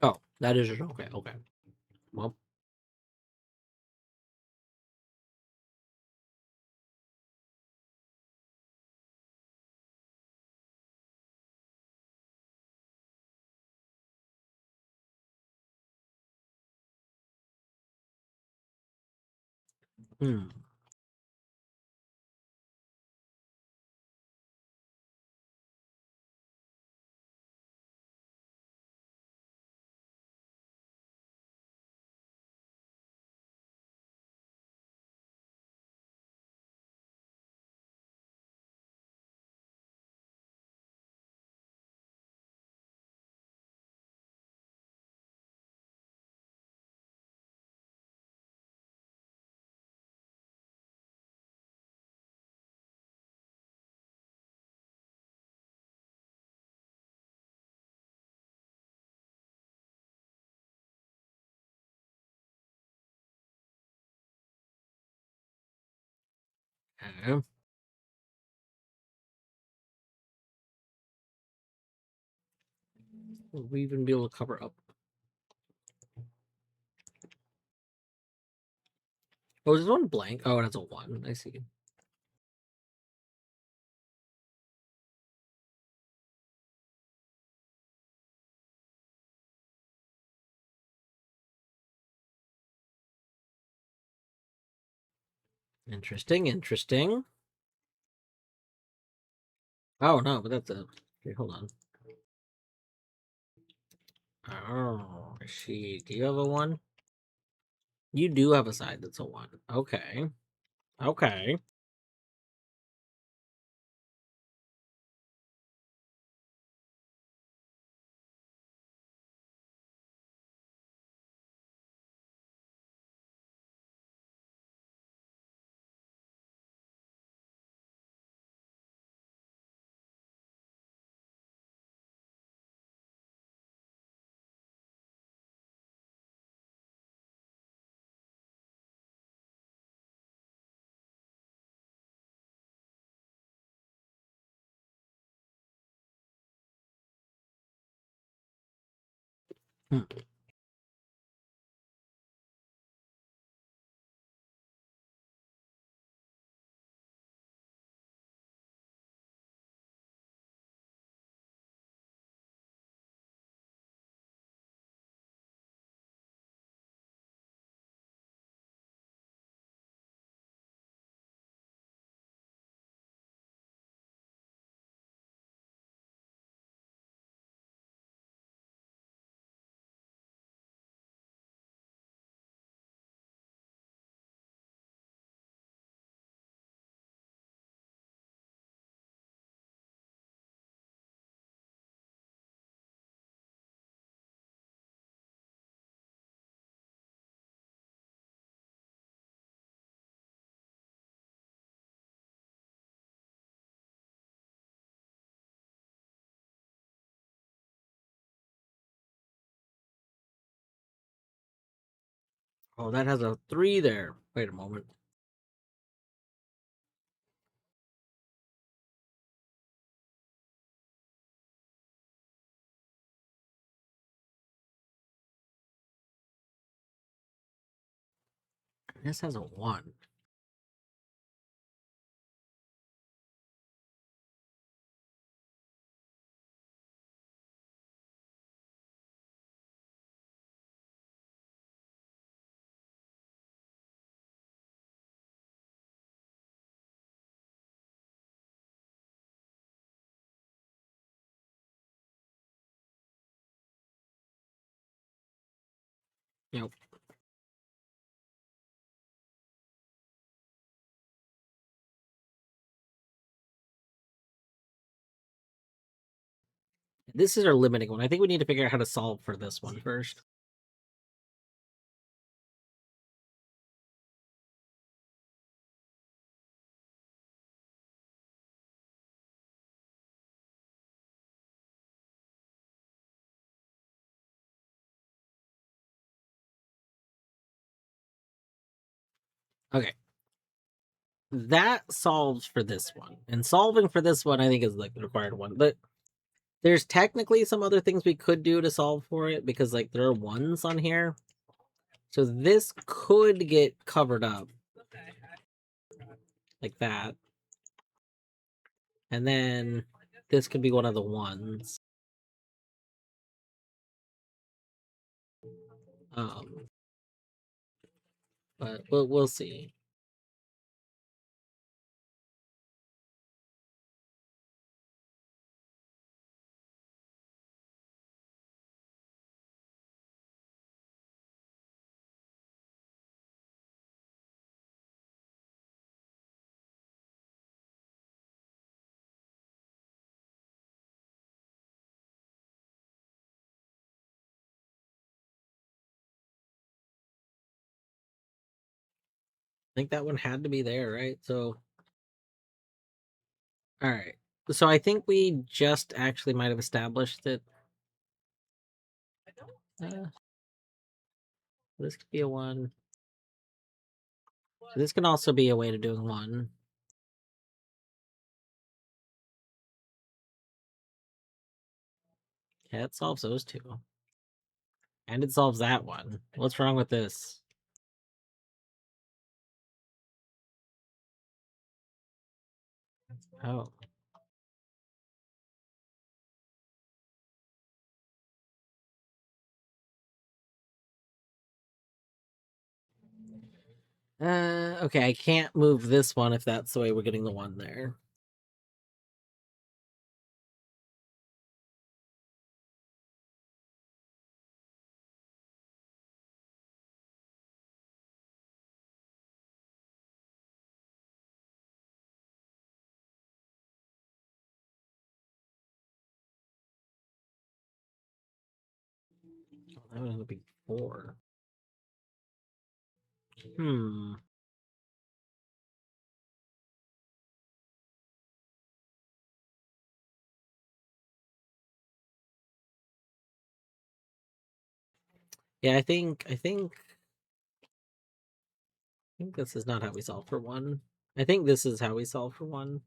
Oh, that is okay. Okay. Well. Hmm. Okay. Will we even be able to cover up? Oh, is this one blank? Oh, it has a 1. I see. Interesting, interesting. Oh, no, but that's a... Okay, hold on. Oh, I see. Do you have a 1? You do have a side that's a 1. Okay. Okay. Hmm. Oh, that has a 3 there. Wait a moment. This has a 1. Yep. This is our limiting one. I think we need to figure out how to solve for this one first. Okay. That solves for this one. And solving for this one, I think, is like the required one. But there's technically some other things we could do to solve for it because, like, there are 1s on here. So this could get covered up like that. And then this could be one of the 1s. Um, but we'll see. I think that one had to be there, right? So, all right. So I think we just actually might have established that this could be a 1. This can also be a way to doing 1. Yeah, it solves those two. And it solves that one. What's wrong with this? Oh. Okay, I can't move this one if that's the way we're getting the one there. That would be 4. Hmm. Yeah, I think this is not how we solve for 1. I think this is how we solve for 1.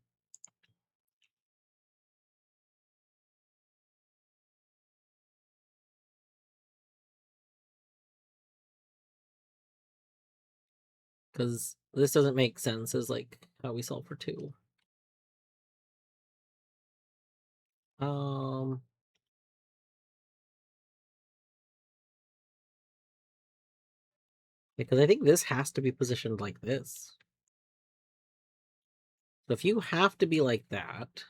Because this doesn't make sense as like how we solve for 2. Um, because I think this has to be positioned like this. So if you have to be like that,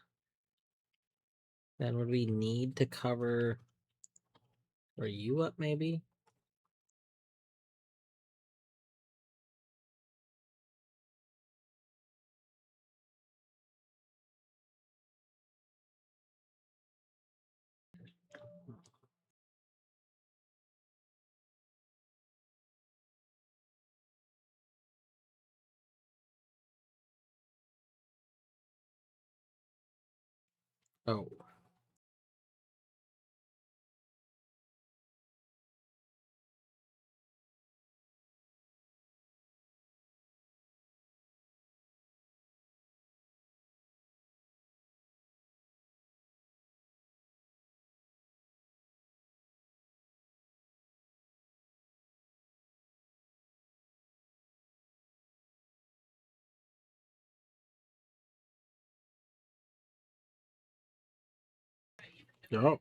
then would we need to cover or you up maybe? Oh. Oh.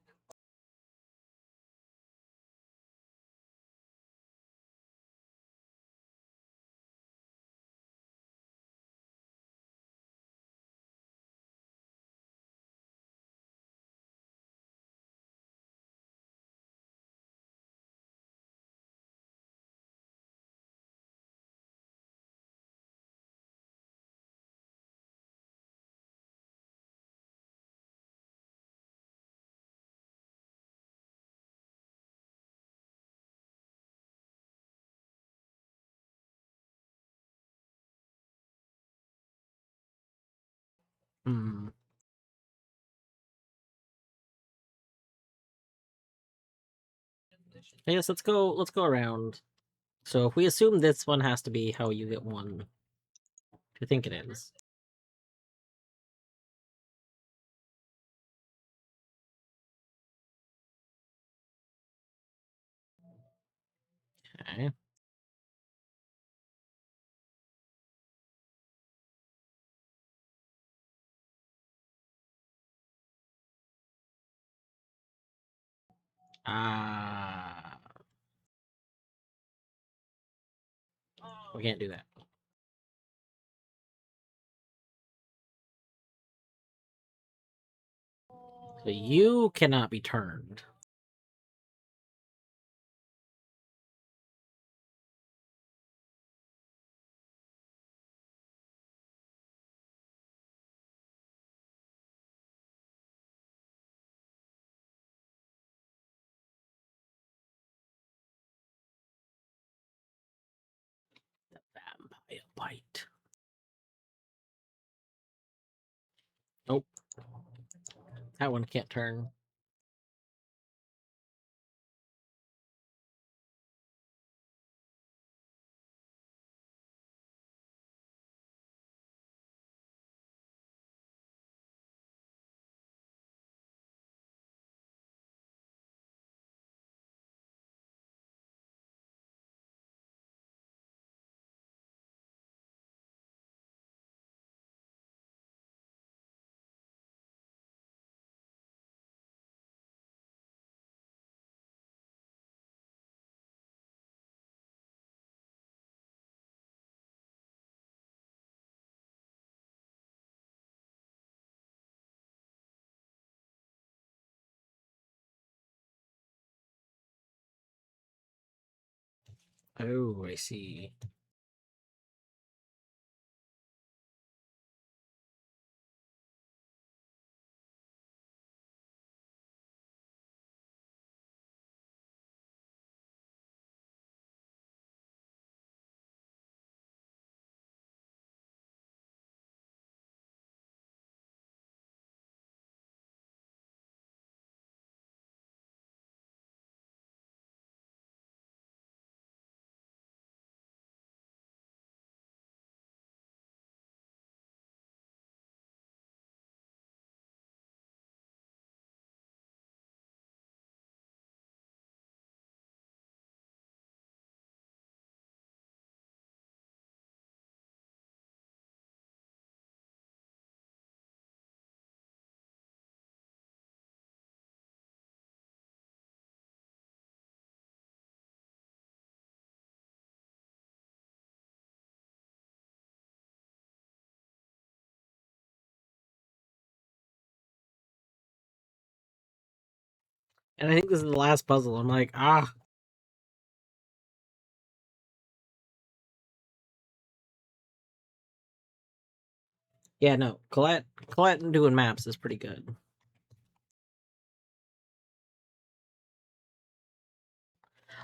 Hmm. I guess let's go around. So if we assume this one has to be how you get 1, I think it is. Okay. Ah, we can't do that. So you cannot be turned. Vampire bite. Nope. That one can't turn. Oh, I see. And I think this is the last puzzle. I'm like, ah. Yeah, no. Colette doing maps is pretty good.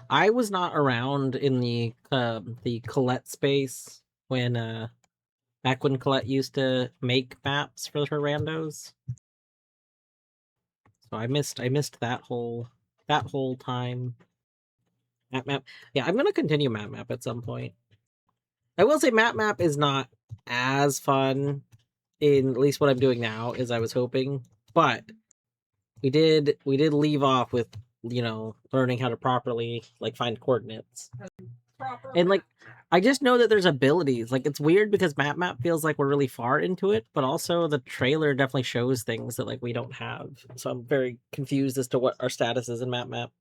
I was not around in the Colette space when back when Colette used to make maps for her randos. So I missed that whole time. Map. Yeah, I'm gonna continue map at some point. I will say map is not as fun in at least what I'm doing now as I was hoping, but we did leave off with learning how to properly like find coordinates. Proper And like I just know that there's abilities. Like it's weird because map feels like we're really far into it, but also the trailer definitely shows things that like we don't have. So I'm very confused as to what our status is in map.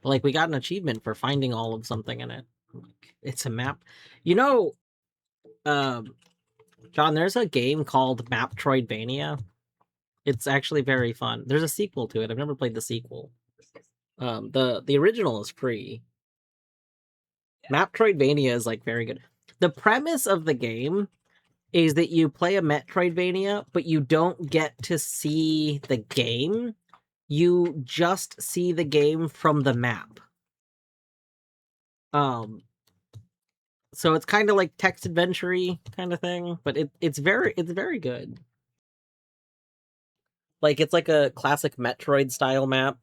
Like we got an achievement for finding all of something in it. It's a map. You know, um, John, there's a game called Maptroidvania. It's actually very fun. There's a sequel to it. I've never played the sequel. The original is free. Maptroidvania is like very good. The premise of the game is that you play a Metroidvania, but you don't get to see the game. You just see the game from the map. Um, so it's kind of like text adventure kind of thing, but it's very good. Like it's like a classic Metroid style map.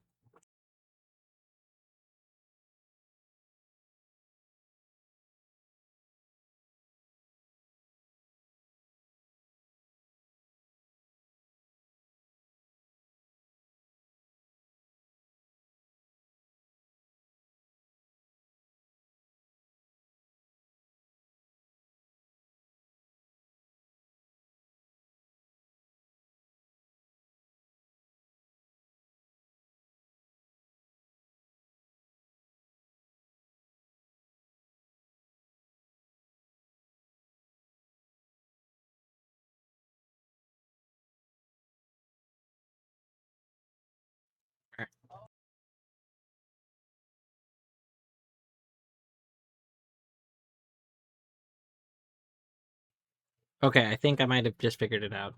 Okay, I think I might have just figured it out.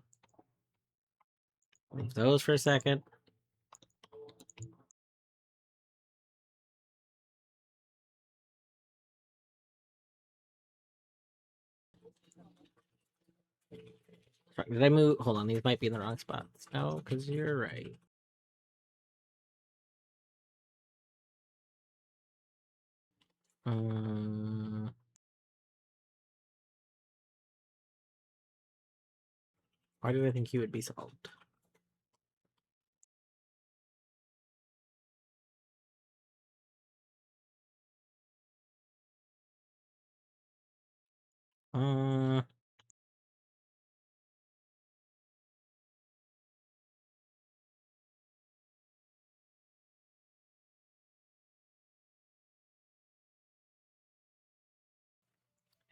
Leave those for a second. Sorry, did I move? Hold on, these might be in the wrong spots. No, because you're right. Um, why did I think you would be solved? Uh,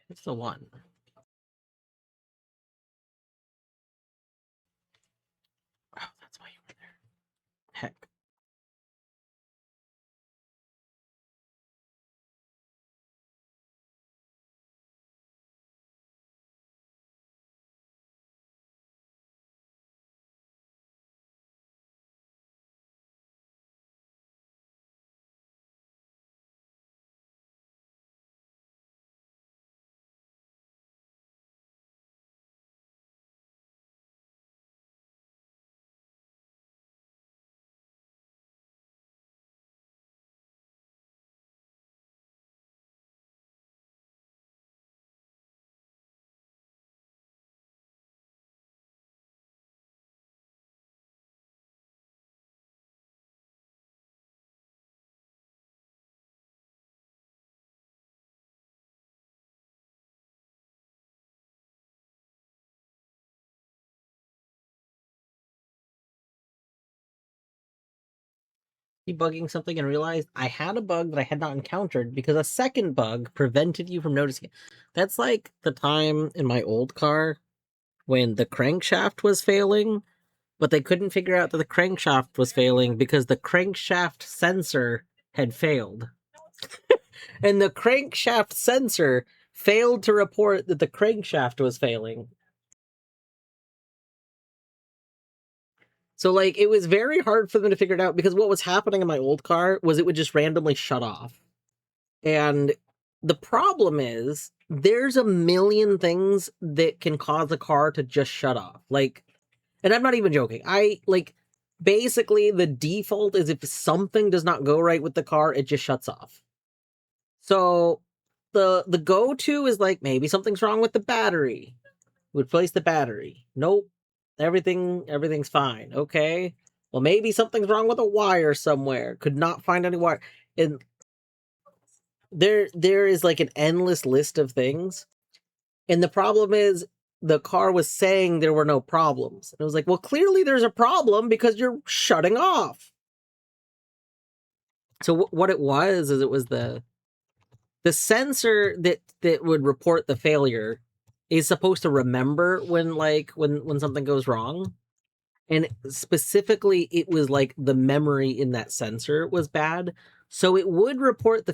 it's the one. Oh, that's why you were there. Heck. debugging something and realized I had a bug that I had not encountered because a second bug prevented you from noticing it. That's like the time in my old car when the crankshaft was failing, but they couldn't figure out that the crankshaft was failing because the crankshaft sensor had failed. And the crankshaft sensor failed to report that the crankshaft was failing. So, like, it was very hard for them to figure it out because what was happening in my old car was it would just randomly shut off. And the problem is, there's a million things that can cause a car to just shut off. Like, and I'm not even joking. Basically, the default is if something does not go right with the car, it just shuts off. So, the go-to is like, maybe something's wrong with the battery. Replace the battery. Nope. Everything's fine. Okay. Well, maybe something's wrong with a wire somewhere. Could not find any wire. And there is like an endless list of things. And the problem is the car was saying there were no problems. And it was like, well, clearly there's a problem because you're shutting off. So what it was is it was the sensor that would report the failure is supposed to remember when something goes wrong. And specifically, it was like the memory in that sensor was bad. So it would report the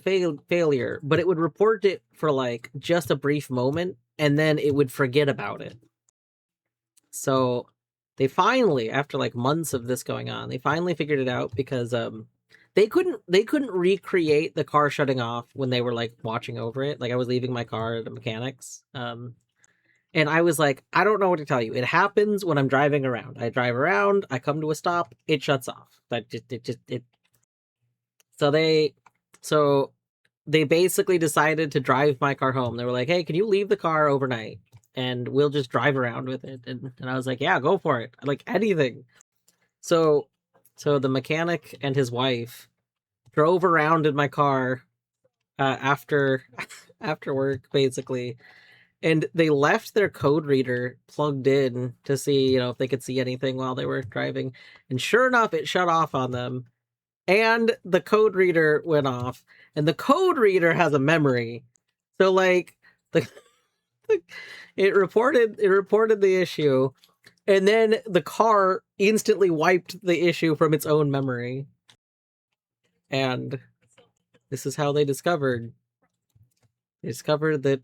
failure, but it would report it for like just a brief moment, and then it would forget about it. So they finally, after like months of this going on, they finally figured it out because they couldn't recreate the car shutting off when they were like watching over it. Like I was leaving my car at a mechanics. And I was like, I don't know what to tell you. It happens when I'm driving around. I drive around, I come to a stop, it shuts off. It. So they basically decided to drive my car home. They were like, hey, can you leave the car overnight? And we'll just drive around with it. And I was like, yeah, go for it. Like anything. So the mechanic and his wife drove around in my car after after work, basically, and they left their code reader plugged in to see, if they could see anything while they were driving. And sure enough, it shut off on them. And the code reader went off. And the code reader has a memory. So like the it reported the issue, and then the car instantly wiped the issue from its own memory. And this is how they discovered that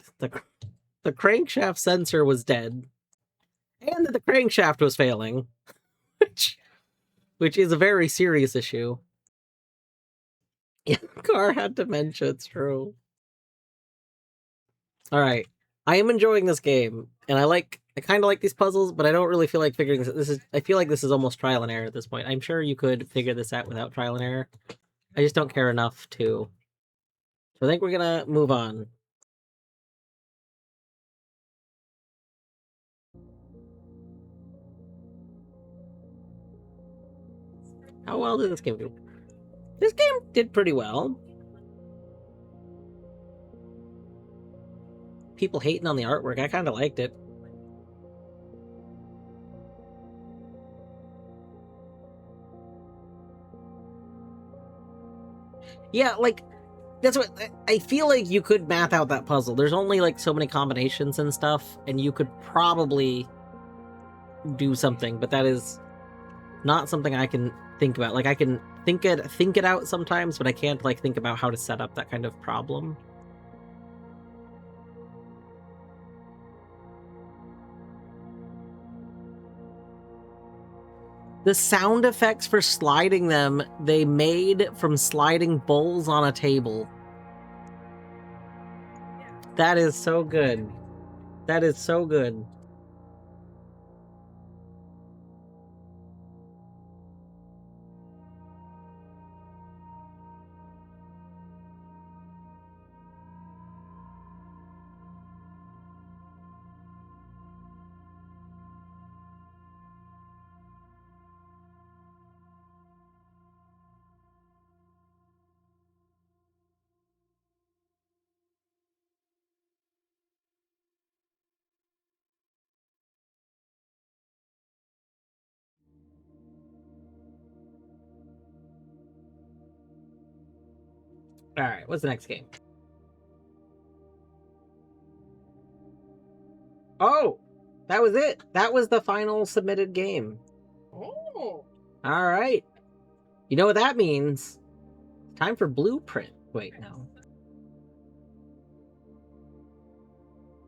the crankshaft sensor was dead and that the crankshaft was failing, which is a very serious issue. Yeah, the car had dementia, it's true. Alright. I am enjoying this game, and I kind of like these puzzles, but I don't really feel like figuring I feel like this is almost trial and error at this point. I'm sure you could figure this out without trial and error. I just don't care enough to. So I think we're gonna move on. How well did this game do? This game did pretty well. People hating on the artwork. I kind of liked it. Yeah, like, that's what I feel like you could math out that puzzle. There's only like so many combinations and stuff, and you could probably do something, but that is not something I can think about. Like I can think it out sometimes, but I can't like think about how to set up that kind of problem. The sound effects for sliding them, they made from sliding bowls on a table. That is so good. That is so good. Alright, what's the next game? Oh! That was it! That was the final submitted game. Oh. Alright. You know what that means? Time for Blueprint. Wait, no.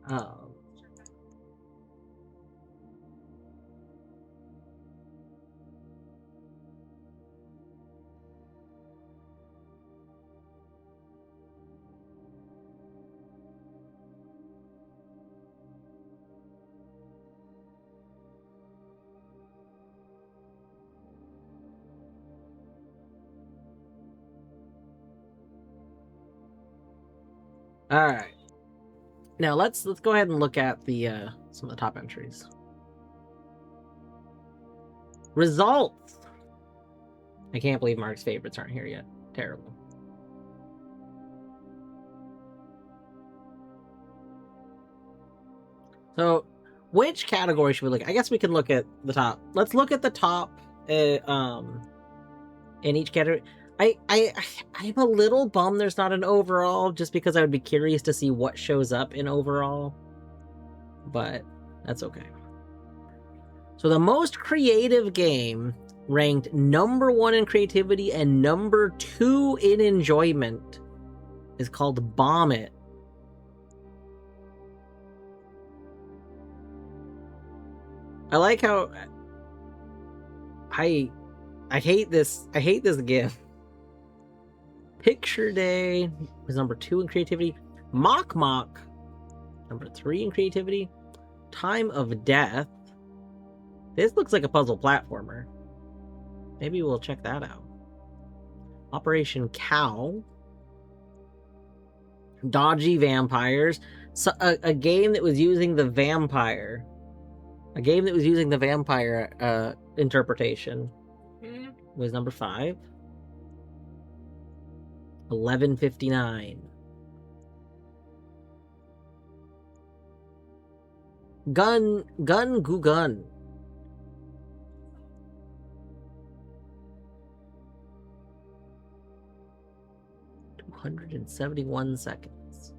Oh. Alright. Now let's go ahead and look at the some of the top entries. Results! I can't believe Mark's favorites aren't here yet. Terrible. So, which category should we look at? I guess we can look at the top. Let's look at the top in each category. I'm a little bummed there's not an overall, just because I would be curious to see what shows up in overall. But that's okay. So the most creative game ranked #1 in creativity and #2 in enjoyment is called Bomb It. I like how I hate this. I hate this GIF. Picture Day was #2 in creativity. Mock Mock, #3 in creativity. Time of Death. This looks like a puzzle platformer. Maybe we'll check that out. Operation Cow. Dodgy Vampires. So, a game that was using the vampire. A game that was using the vampire interpretation was #5. 11:59. Gun Goo Gun. "271 seconds.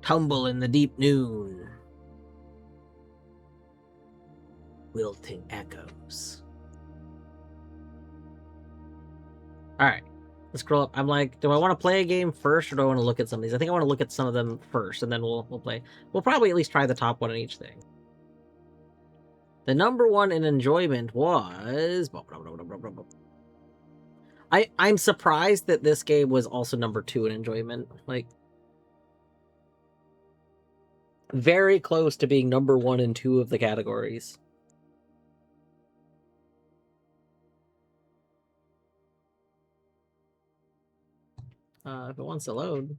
Tumble in the Deep Noon. Wilting Echoes." Alright, let's scroll up. I'm like, do I want to play a game first, or do I want to look at some of these? I think I want to look at some of them first, and then we'll play. We'll probably at least try the top one in each thing. The #1 in enjoyment was... I'm surprised that this game was also #2 in enjoyment. Like, very close to being #1 and 2 of the categories. If it wants to load.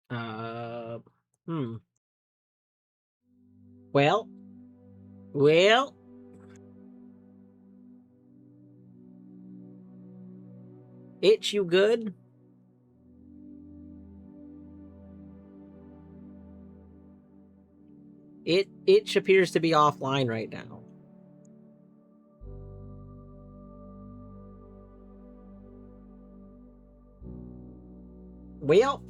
Hmm. Well. Itch, you good? Itch appears to be offline right now. Well.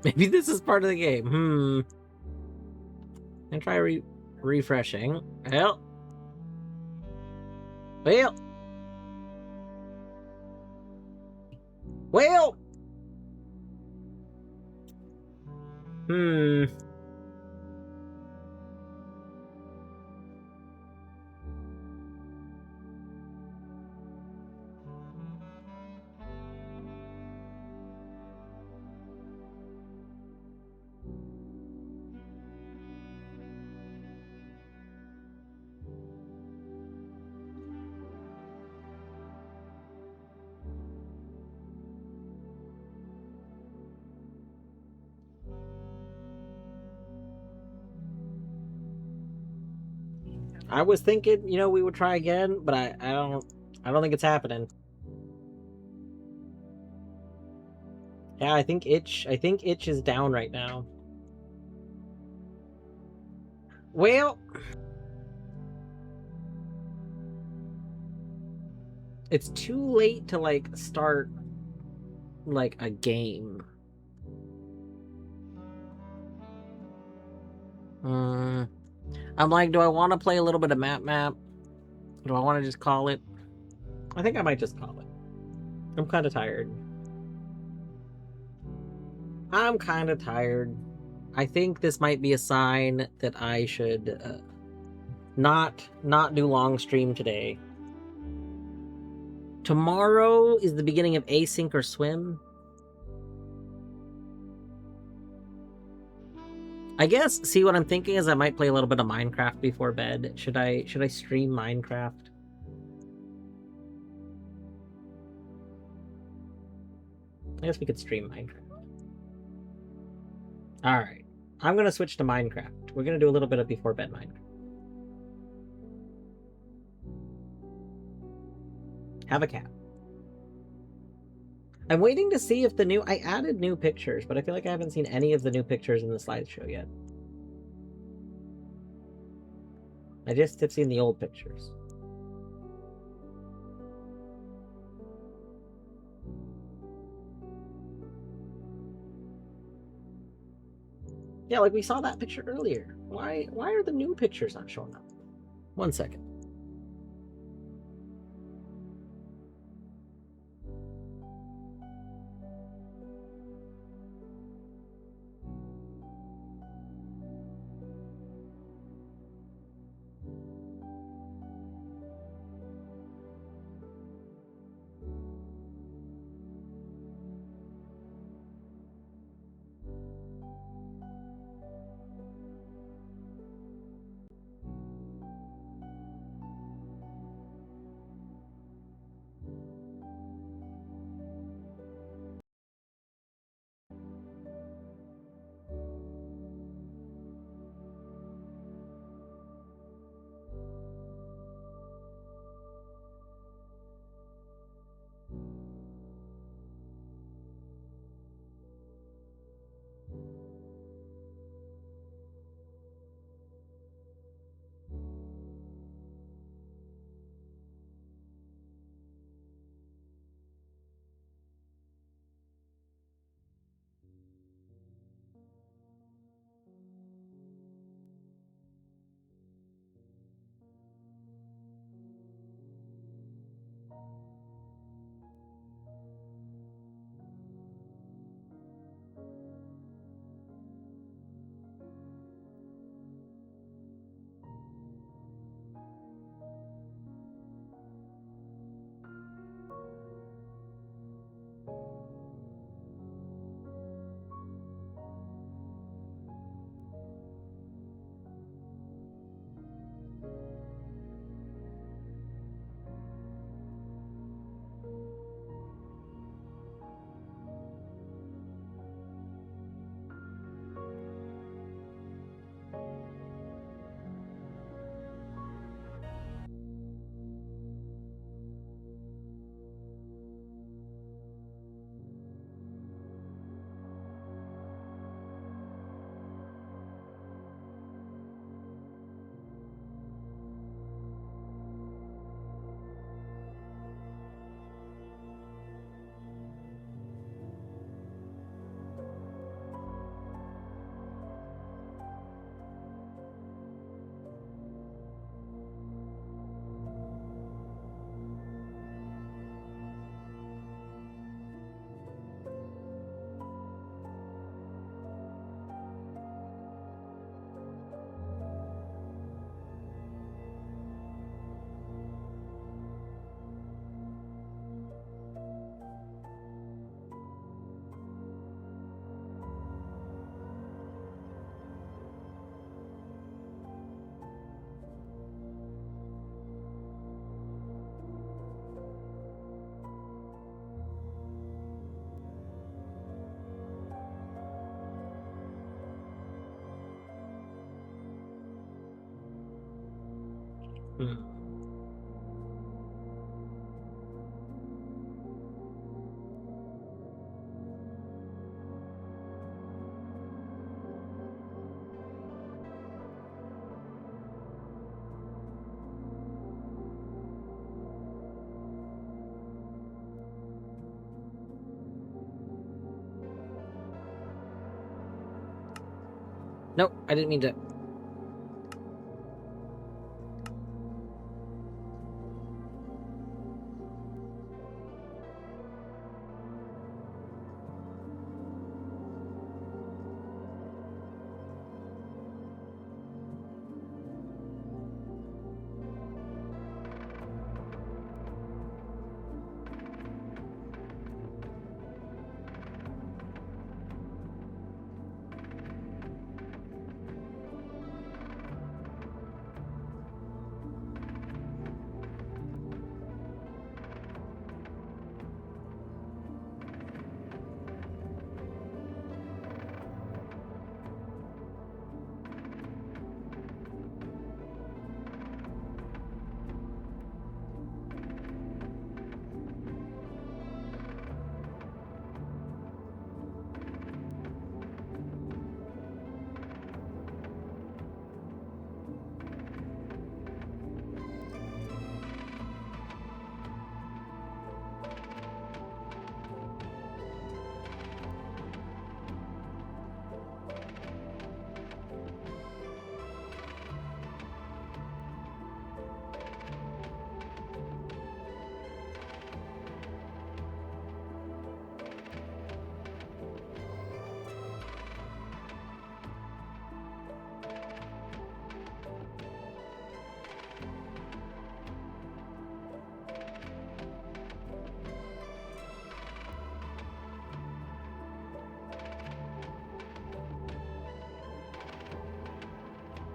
Maybe this is part of the game. And try refreshing. Well. Well. Well. Hmm. I was thinking, you know, we would try again, but I don't think it's happening. Yeah, I think itch is down right now. Well, it's too late to like start like a game. I'm like, do I want to play a little bit of map? Do I want to just call it? I think I might just call it. I'm kind of tired. I'm kind of tired. I think this might be a sign that I should not do long stream today. Tomorrow is the beginning of async or swim. I guess, see, what I'm thinking is I might play a little bit of Minecraft before bed. Should I stream Minecraft? I guess we could stream Minecraft. Alright. I'm gonna switch to Minecraft. We're gonna do a little bit of before bed Minecraft. Have a cat. I'm waiting to see if I added new pictures, but I feel like I haven't seen any of the new pictures in the slideshow yet. I just have seen the old pictures. Yeah, like we saw that picture earlier. Why are the new pictures not showing up? 1 second. Hmm. Nope, I didn't mean to.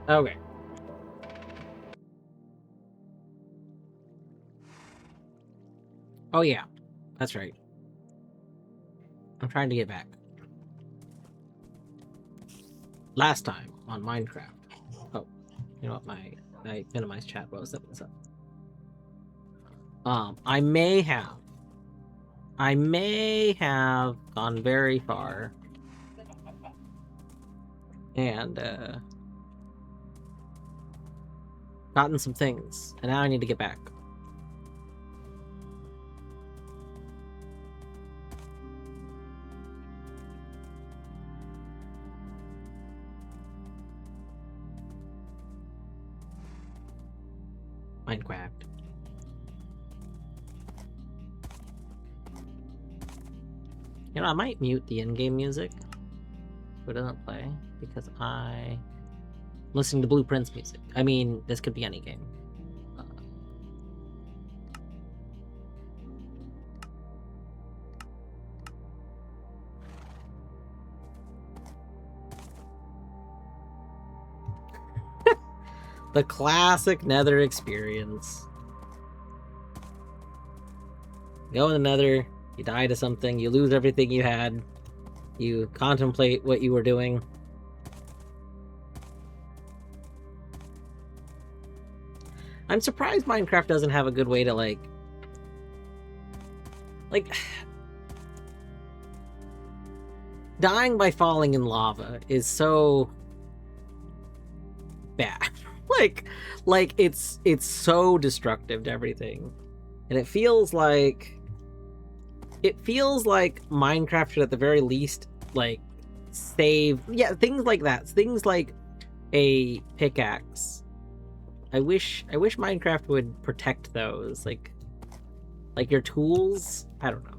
Okay. Oh yeah, that's right. I'm trying to get back. Last time on Minecraft. Oh, you know what? I minimized chat while I was setting this up. I may have gone very far and gotten some things, and now I need to get back. Minecraft. You know, I might mute the in-game music so it doesn't play, because I'm listening to Blueprint's music. I mean, this could be any game. The classic Nether experience. Go in the Nether, you die to something, you lose everything you had, you contemplate what you were doing. I'm surprised Minecraft doesn't have a good way to like dying by falling in lava is so bad. like it's so destructive to everything. And it feels like Minecraft should at the very least like save things like that. Things like a pickaxe. I wish Minecraft would protect those. Like your tools. I don't know.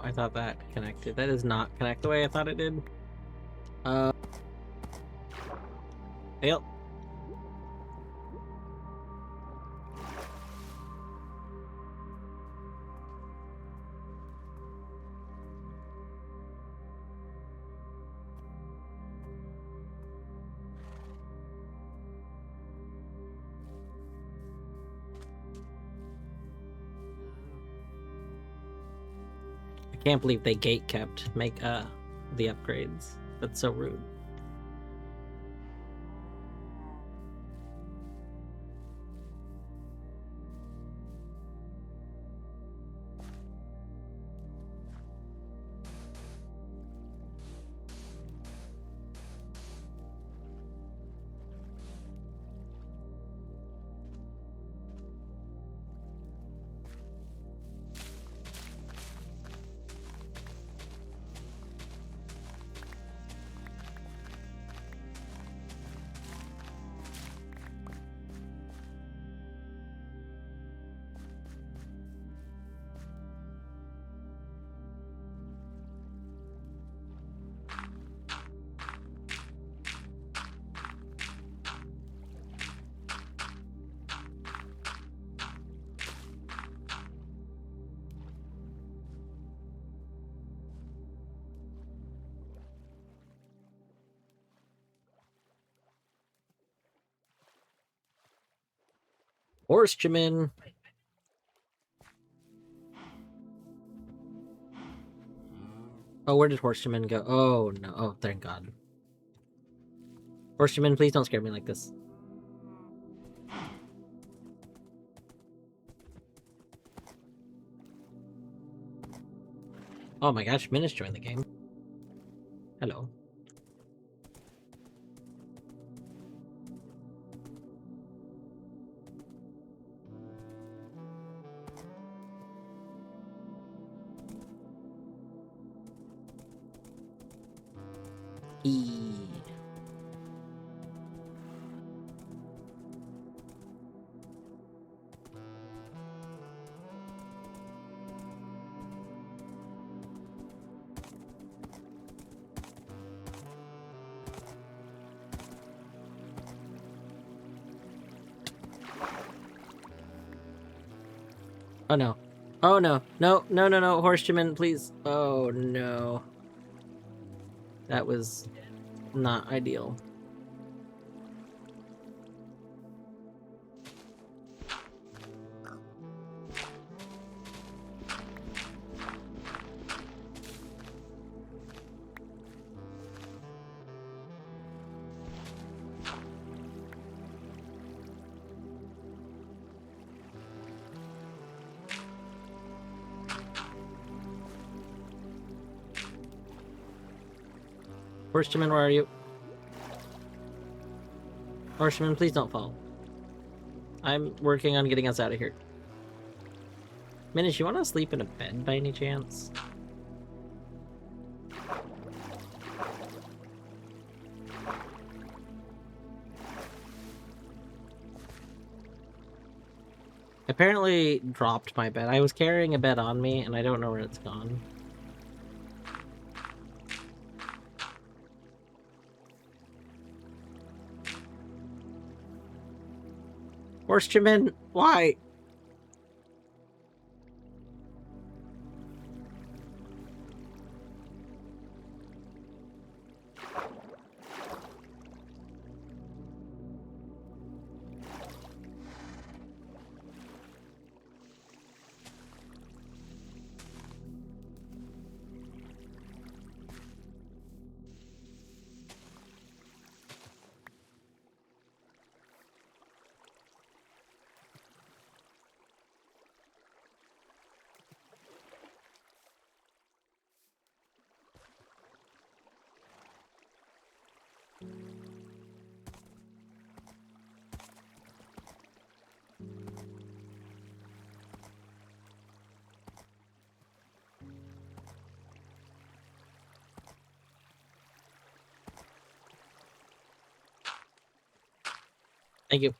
I thought that connected. That does not connect the way I thought it did. Fail. I can't believe they gate kept the upgrades. That's so rude. Horseman. Oh, where did Horseman go? Oh no! Oh, thank God. Horseman, please don't scare me like this. Oh my gosh, Min has joined the game. Hello. E. Oh no. Oh no. No, no, no, no. Horseman, please. Oh no. That was not ideal. Horseman, where are you? Horseman, please don't fall. I'm working on getting us out of here. Minish, you want to sleep in a bed by any chance? Apparently dropped my bed. I was carrying a bed on me, and I don't know where it's gone. Horseman, why? Thank you.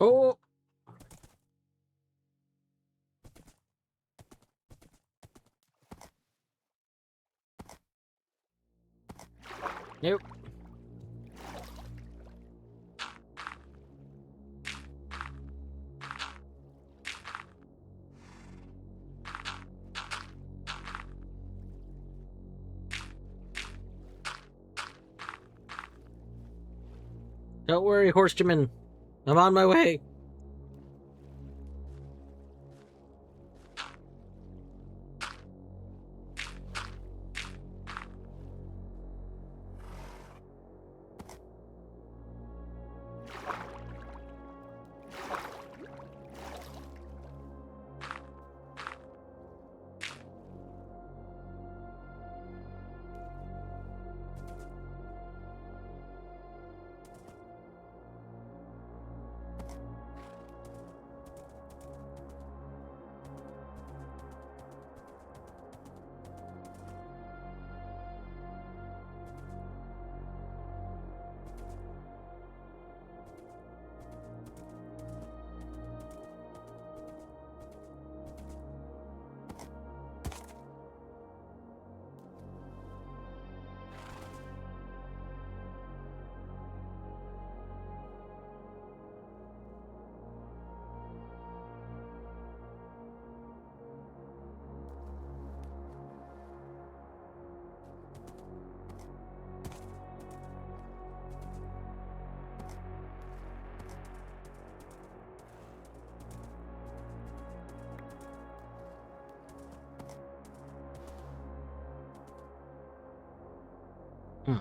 Oh! Nope. Don't worry, Horseman. I'm on my way. Hmm.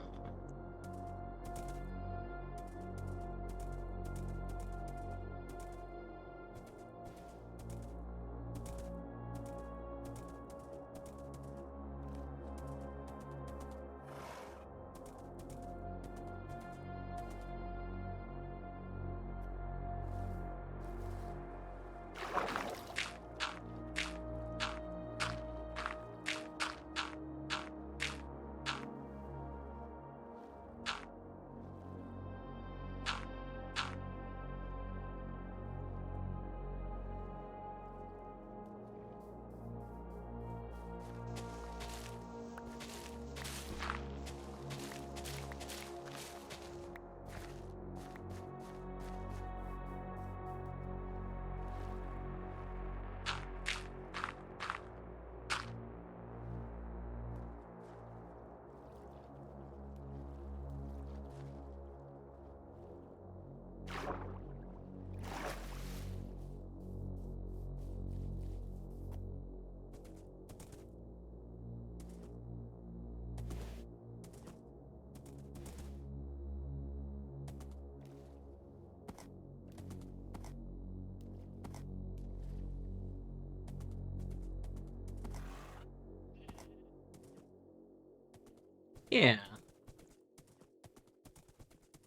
Yeah.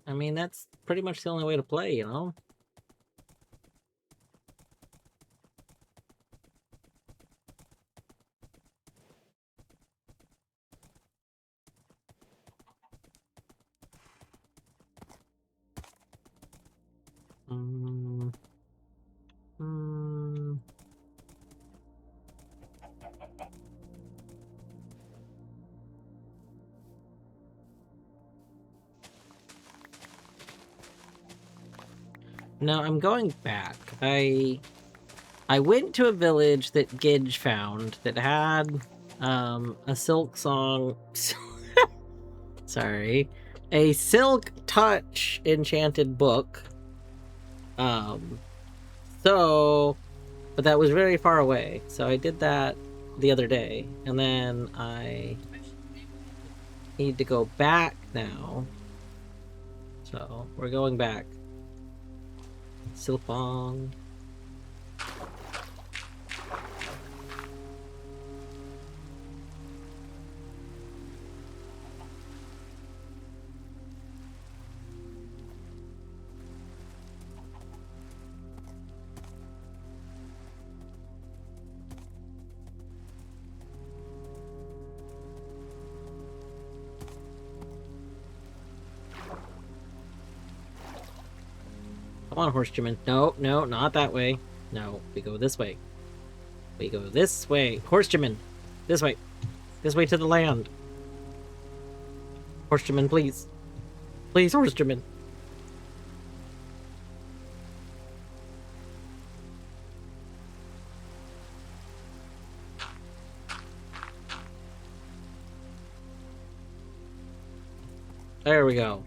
I mean, that's pretty much the only way to play, you know? Mm, mm. No, I'm going back. I went to a village that Gidge found that had a silk song sorry. A silk touch enchanted book. Um so but that was very far away. So I did that the other day. And then I need to go back now. So we're going back. Silpong. Come on, Horseman. No, no, not that way. No, we go this way. We go this way. Horseman, this way. This way to the land. Horseman, please. Please, Horseman. There we go.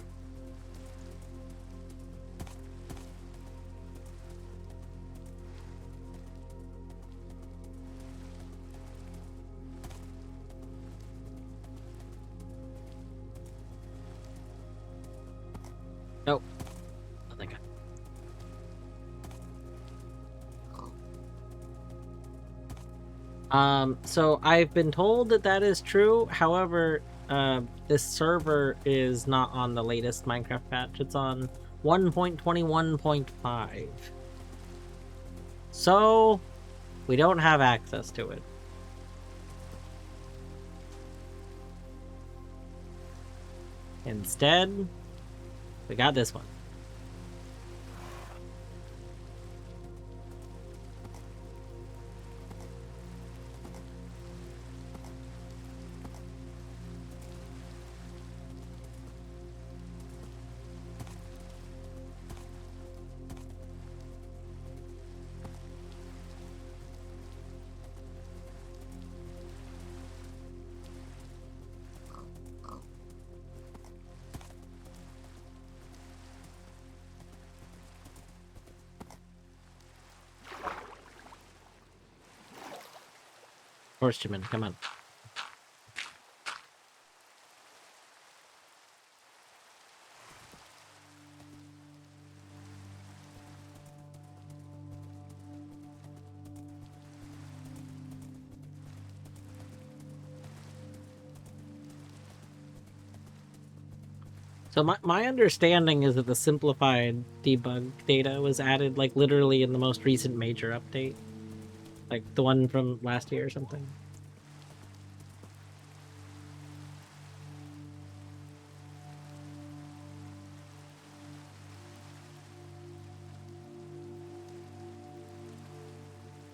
Nope. Nothing. So I've been told that that is true. However, this server is not on the latest Minecraft patch. It's on 1.21.5. So we don't have access to it. Instead, we got this one. Horseman, come on. So my understanding is that the simplified debug data was added like literally in the most recent major update. Like the one from last year or something.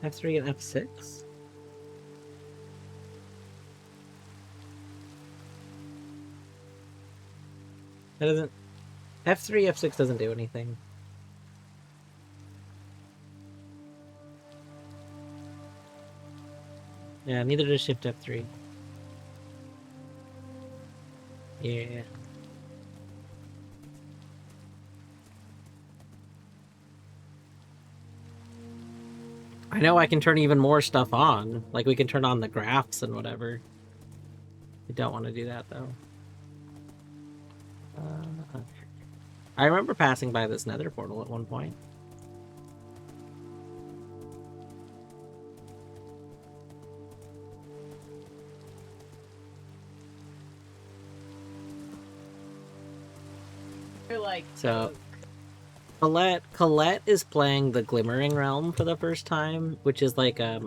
F3 and F6? That doesn't... F3, F6 doesn't do anything. Yeah, neither does Shift F3. Yeah. I know I can turn even more stuff on. Like, we can turn on the graphs and whatever. We don't want to do that, though. I remember passing by this nether portal at one point. They're like, So, Colette is playing the Glimmering Realm for the first time, which is like a...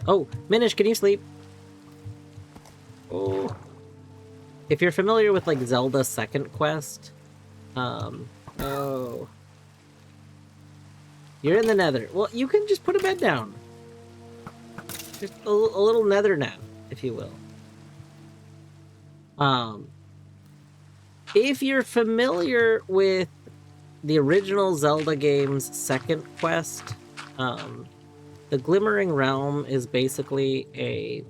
Oh, Minish, can you sleep? Oh. If you're familiar with, like, Zelda's second quest... Oh. You're in the nether. Well, you can just put a bed down. Just a little nether nap, if you will. If you're familiar with the original Zelda game's second quest, the Glimmering Realm is basically a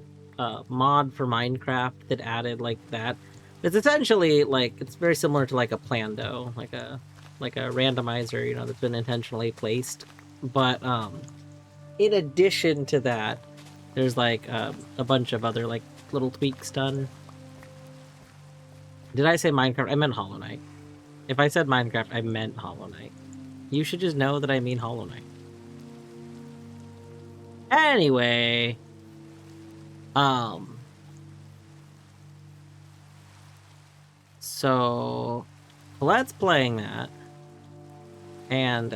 mod for Minecraft that added like that. It's essentially like it's very similar to like a Plando, like a randomizer, you know, that's been intentionally placed. But in addition to that, there's like a bunch of other like little tweaks done. Did I say Minecraft? I meant Hollow Knight. If I said Minecraft, I meant Hollow Knight. You should just know that I mean Hollow Knight. Anyway, so let's playing that, and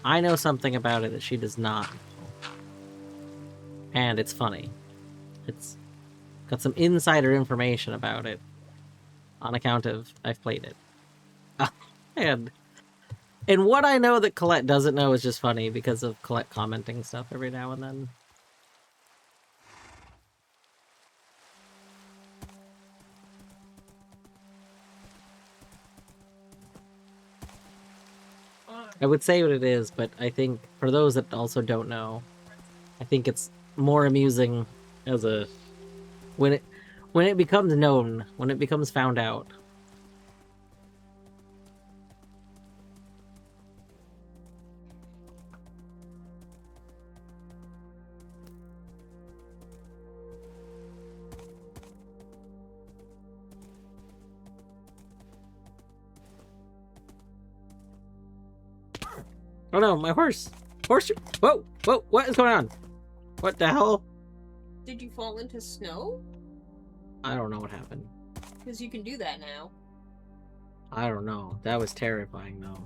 I know something about it that she does not, and it's funny. It's got some insider information about it on account of I've played it. And what I know that Colette doesn't know is just funny because of Colette commenting stuff every now and then. I would say what it is, but I think for those that also don't know, I think it's more amusing as a when it becomes known, when it becomes found out. Oh no, my horse! Horse! Whoa! Whoa! What is going on? What the hell? Did you fall into snow? I don't know what happened. Because you can do that now. I don't know. That was terrifying, though.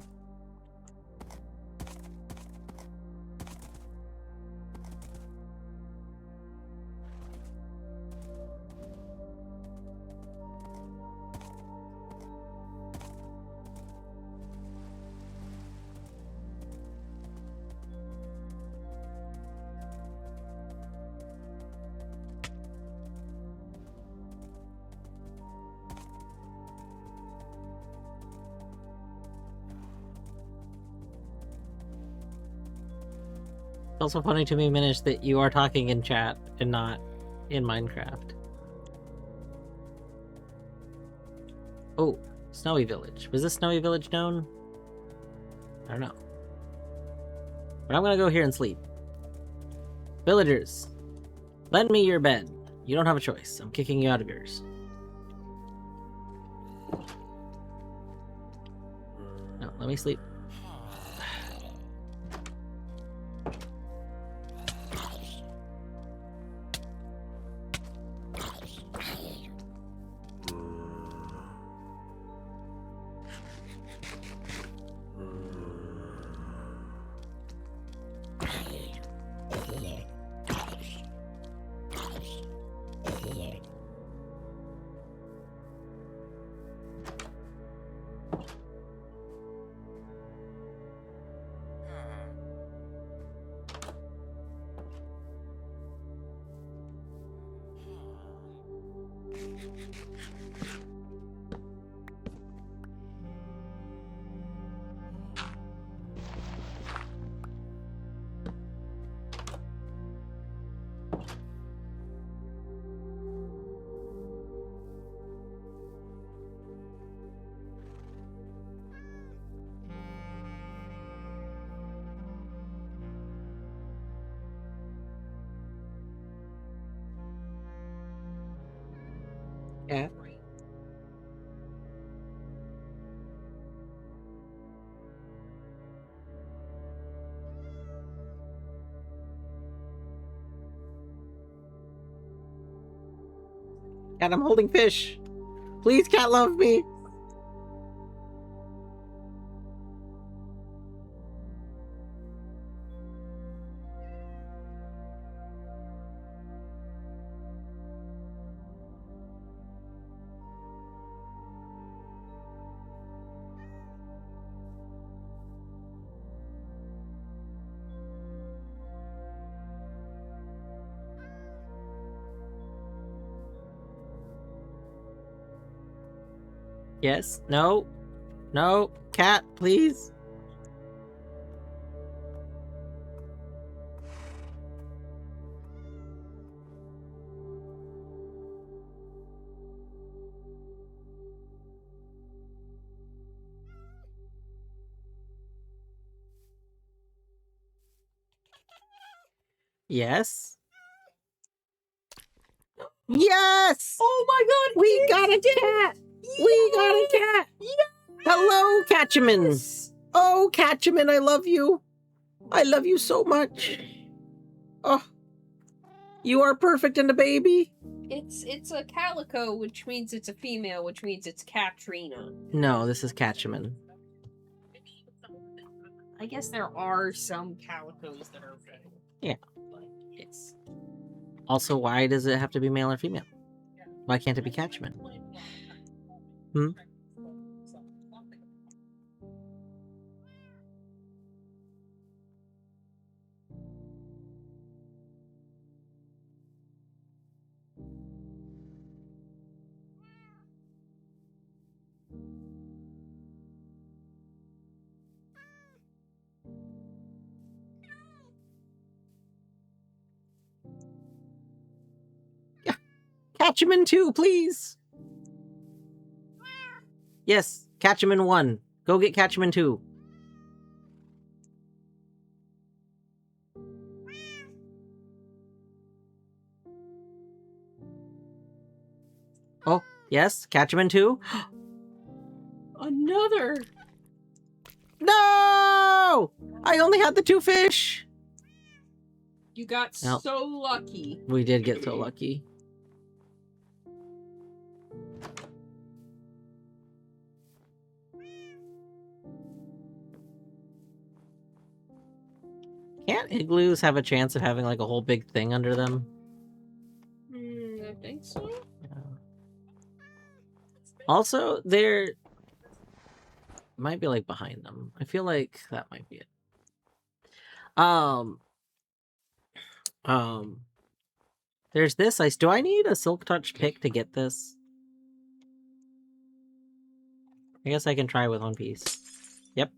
It's also funny to me, Minish, that you are talking in chat and not in Minecraft. Oh, Snowy Village. Was this Snowy Village known? I don't know. But I'm gonna go here and sleep. Villagers, lend me your bed. You don't have a choice. I'm kicking you out of yours. No, let me sleep. Yeah. Cat, I'm holding fish. Please, cat, love me. Yes? No? No? Cat, please? Yes? Yes! Oh my god! We got a cat! We got a cat! Hello, Catchaman! Oh, Catchaman, I love you! I love you so much! Oh, you are perfect and a baby! It's a calico, which means it's a female, which means it's Katrina. No, this is Catchaman. I guess there are some calicos that are female. Yeah. But it's... Also, why does it have to be male or female? Why can't it be Catchaman? Hmm? Yeah. Catch him in 2, please. Yes, catch him in 1. Go get catch him in 2. Oh, yes, catch him in 2. Another! No! I only had the 2 fish. You got Well, so lucky. we did get so lucky. Can't igloos have a chance of having like a whole big thing under them? I think so. Yeah. Also, there might be like behind them. I feel like that might be it. There's this ice. Do I need a silk touch pick to get this? I guess I can try with one piece. Yep.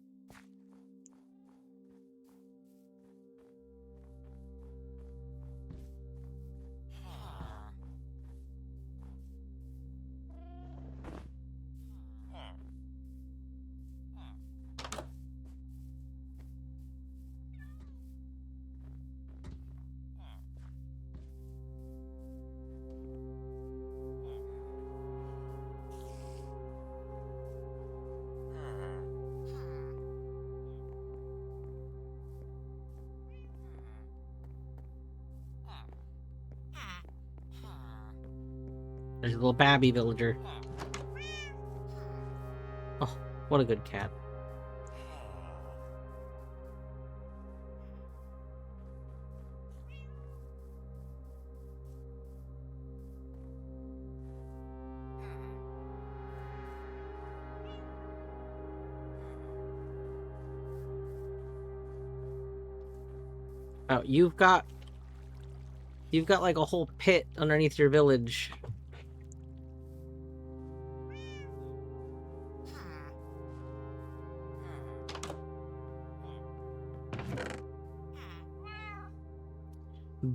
There's a little babby villager. Oh, what a good cat. Oh, you've got like a whole pit underneath your village.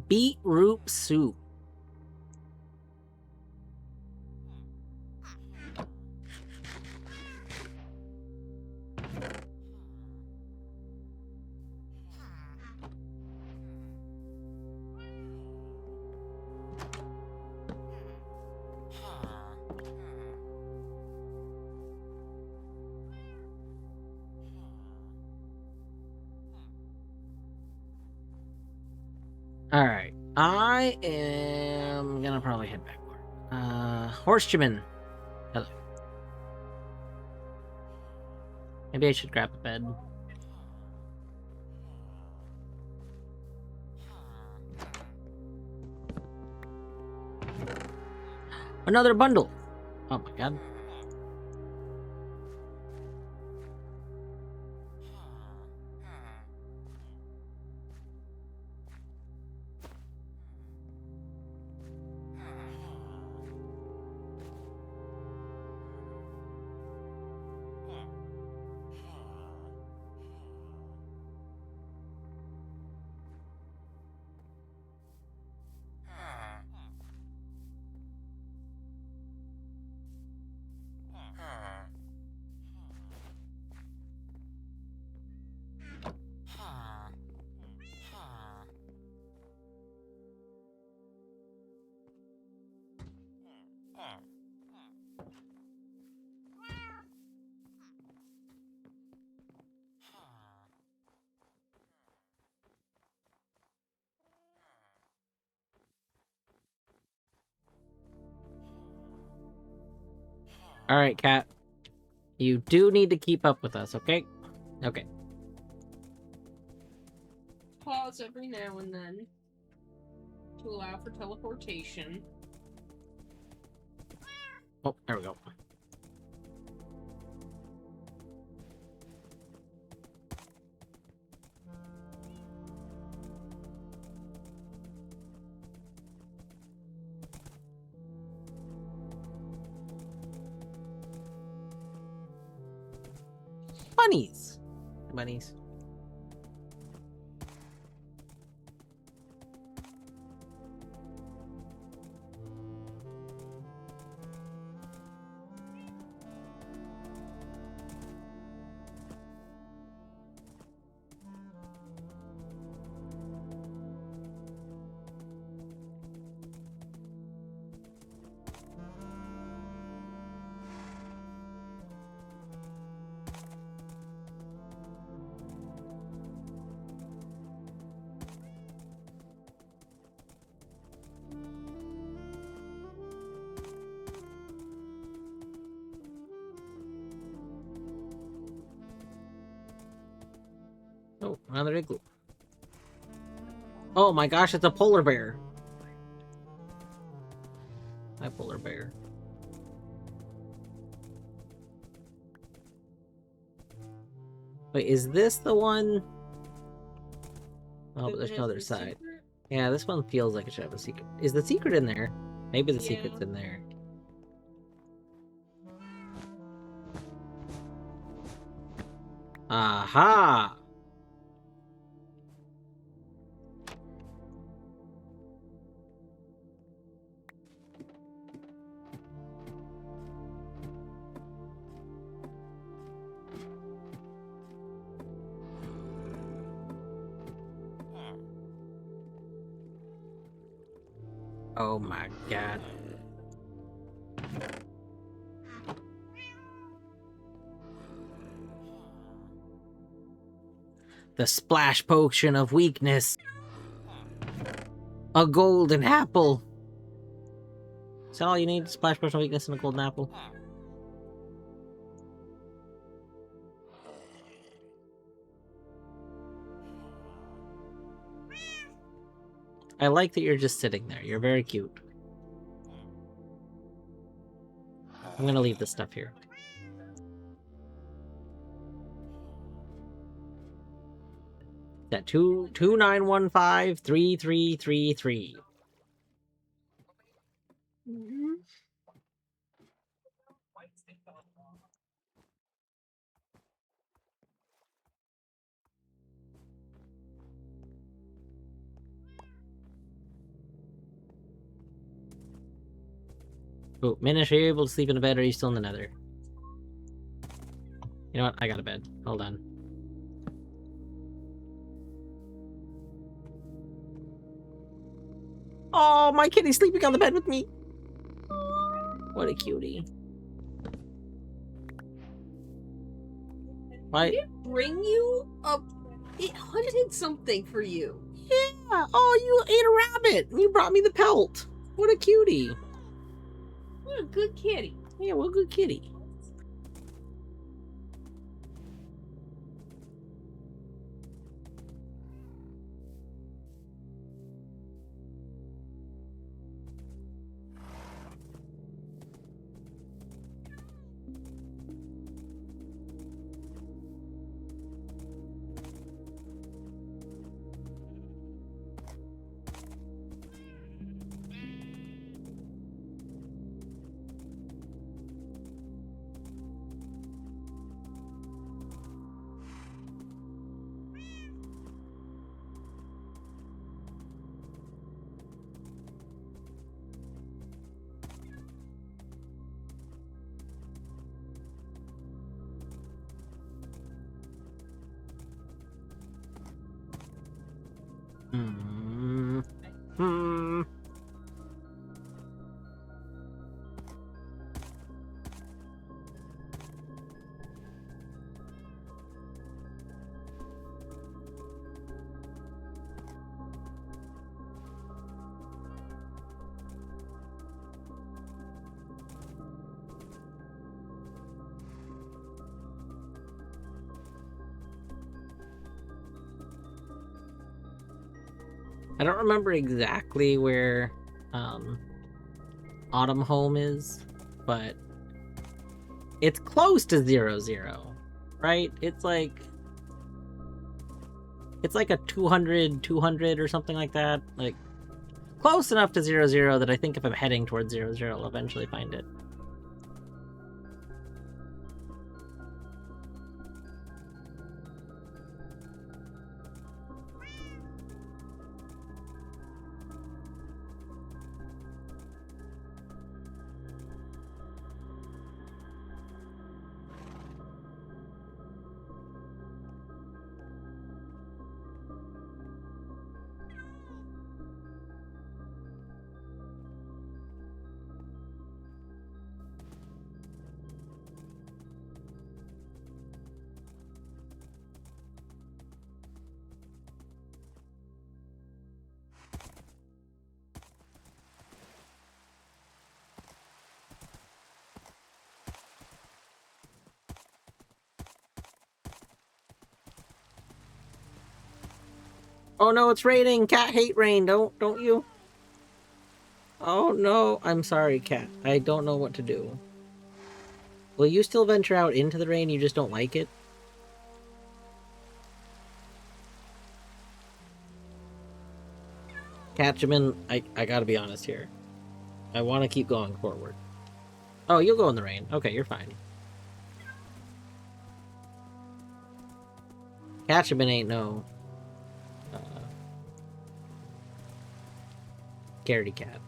Beetroot soup. Alright. I am gonna probably head backward. Horseman. Hello. Maybe I should grab a bed. Another bundle! Oh my god. Alright, cat. You do need to keep up with us, okay? Okay. Pause every now and then to allow for teleportation. Oh, there we go. bunnies. Bunnies. Oh, another igloo. Oh my gosh, it's a polar bear. Hi, polar bear. Wait, is this the one? Oh, but there's no other side. Yeah, this one feels like it should have a secret. Is the secret in there? Maybe the secret's in there. Aha! Oh my god. The splash potion of weakness. A golden apple. Is that all you need? Splash potion of weakness and a golden apple? I like that you're just sitting there. You're very cute. I'm gonna leave this stuff here. That 2915-3333. Mm-hmm. Oh, Minish, are you able to sleep in a bed or are you still in the nether? You know what? I got a bed. Hold on. Oh, my kitty's sleeping on the bed with me. What a cutie. Why? Did it bring you up? It hunted something for you. Yeah. Oh, you ate a rabbit. You brought me the pelt. What a cutie. What a good kitty. Yeah, what a good kitty. Hmm. Hmm. I don't remember exactly where Autumn Home is, but it's close to 0-0, right? It's like a 200 or something like that. Like close enough to 0-0 that I think if I'm heading towards 0-0, I'll eventually find it. Oh no, it's raining! Cat hate rain, don't you? Oh no, I'm sorry, Cat. I don't know what to do. Will you still venture out into the rain, you just don't like it? Catchman, I gotta be honest here. I want to keep going forward. Oh, you'll go in the rain. Okay, you're fine. Catchman ain't no... Uh, scaredy cat.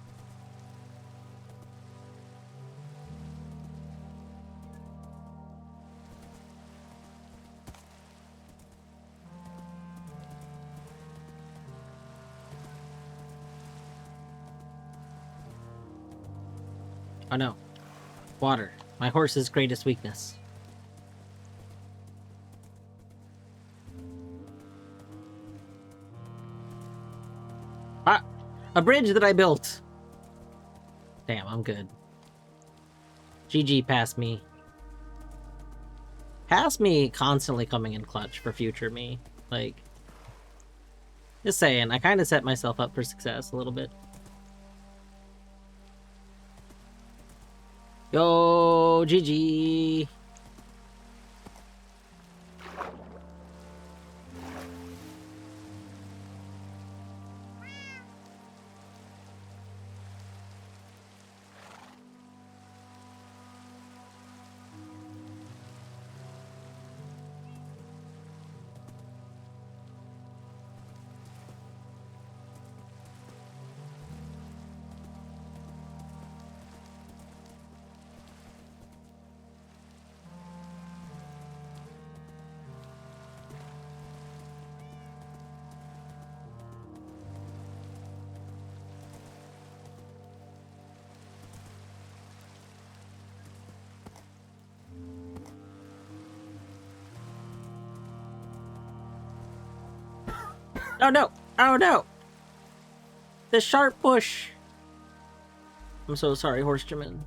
Oh no. Water. My horse's greatest weakness. Ah! A bridge that I built! Damn, I'm good. GG past me. Past me constantly coming in clutch for future me. Like, just saying, I kind of set myself up for success a little bit. Yo, GG! Oh no! Oh no! The sharp bush! I'm so sorry, Horseman.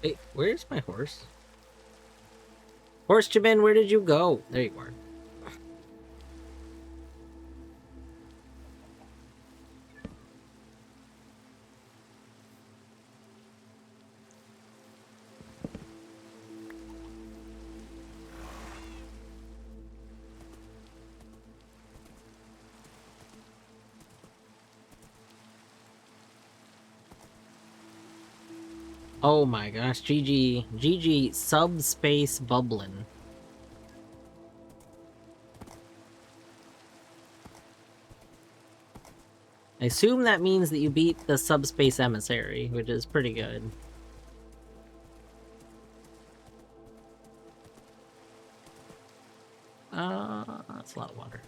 Wait, where's my horse? Horse Jimin, where did you go? There you are. Oh my gosh, GG subspace bubbling. I assume that means that you beat the subspace emissary, which is pretty good. That's a lot of water.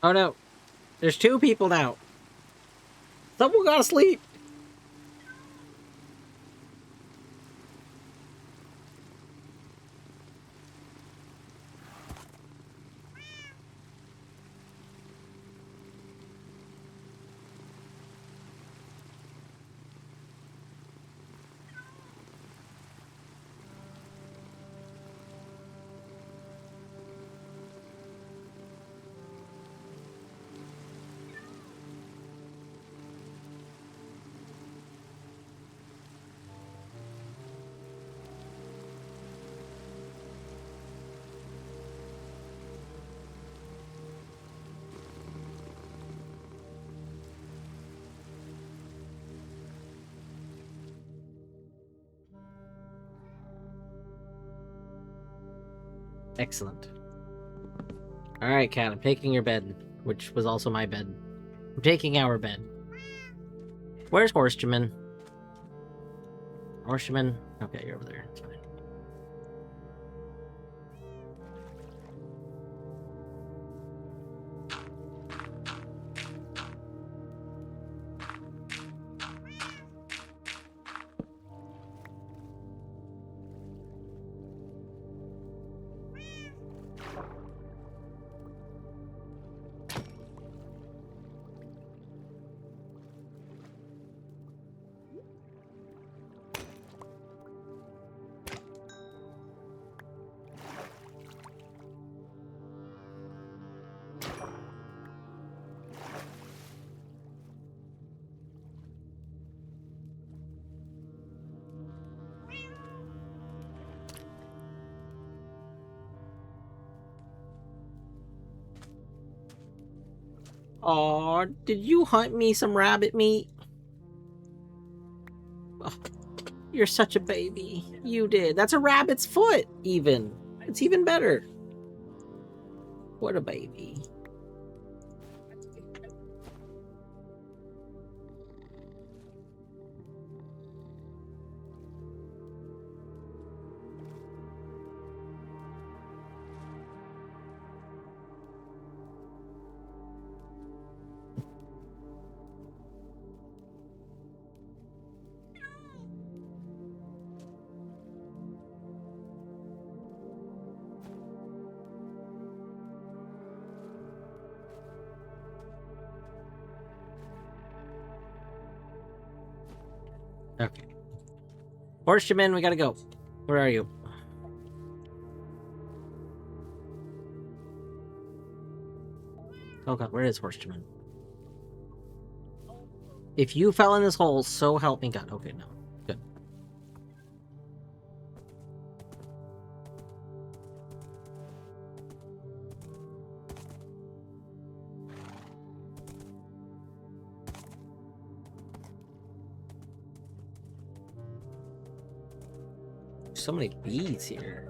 Oh no, there's two people now. Someone gotta sleep. Excellent. Alright, cat, I'm taking your bed, which was also my bed. I'm taking our bed. Where's Horseman? Horseman? Okay, you're over there. It's fine. Aw, did you hunt me some rabbit meat? Oh, you're such a baby. You did. That's a rabbit's foot, even. It's even better. What a baby. Okay. Horseman, we gotta go. Where are you? Oh god, where is Horseman? If you fell in this hole, so help me God. Okay, no. Good. So many bees here.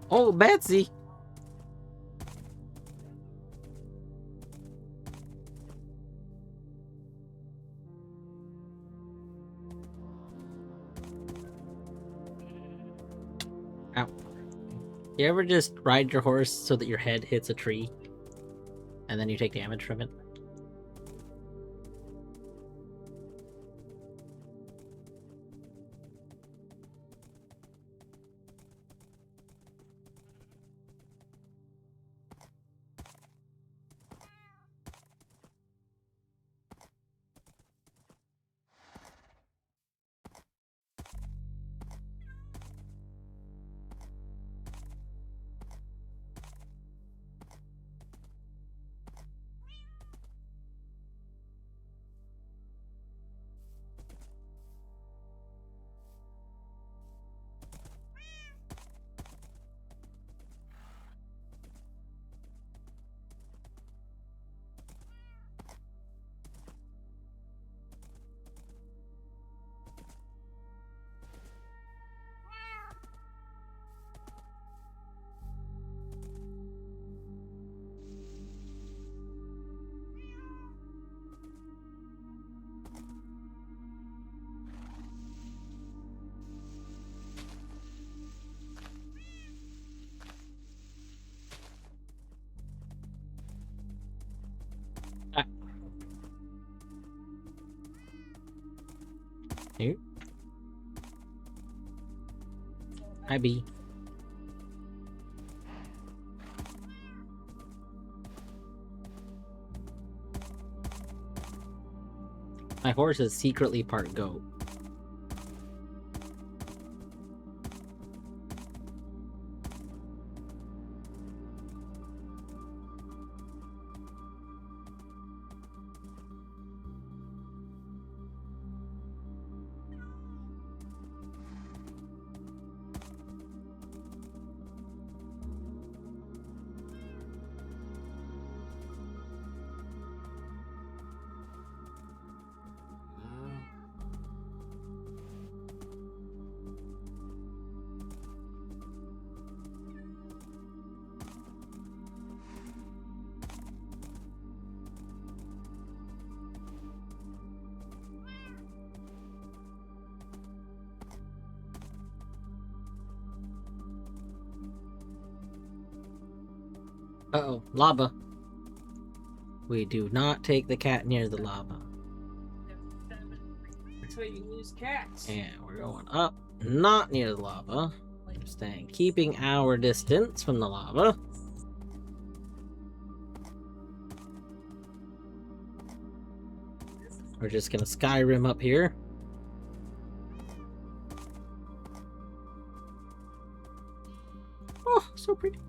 Oh, Betsy! Ow. You ever just ride your horse so that your head hits a tree? And then you take damage from it? Ah. Here. Hi, bee. My horse is secretly part goat. Uh-oh, lava. We do not take the cat near the lava. That's why you lose cats. And we're going up, not near the lava. We're staying, keeping our distance from the lava. We're just gonna Skyrim up here. Oh, so pretty.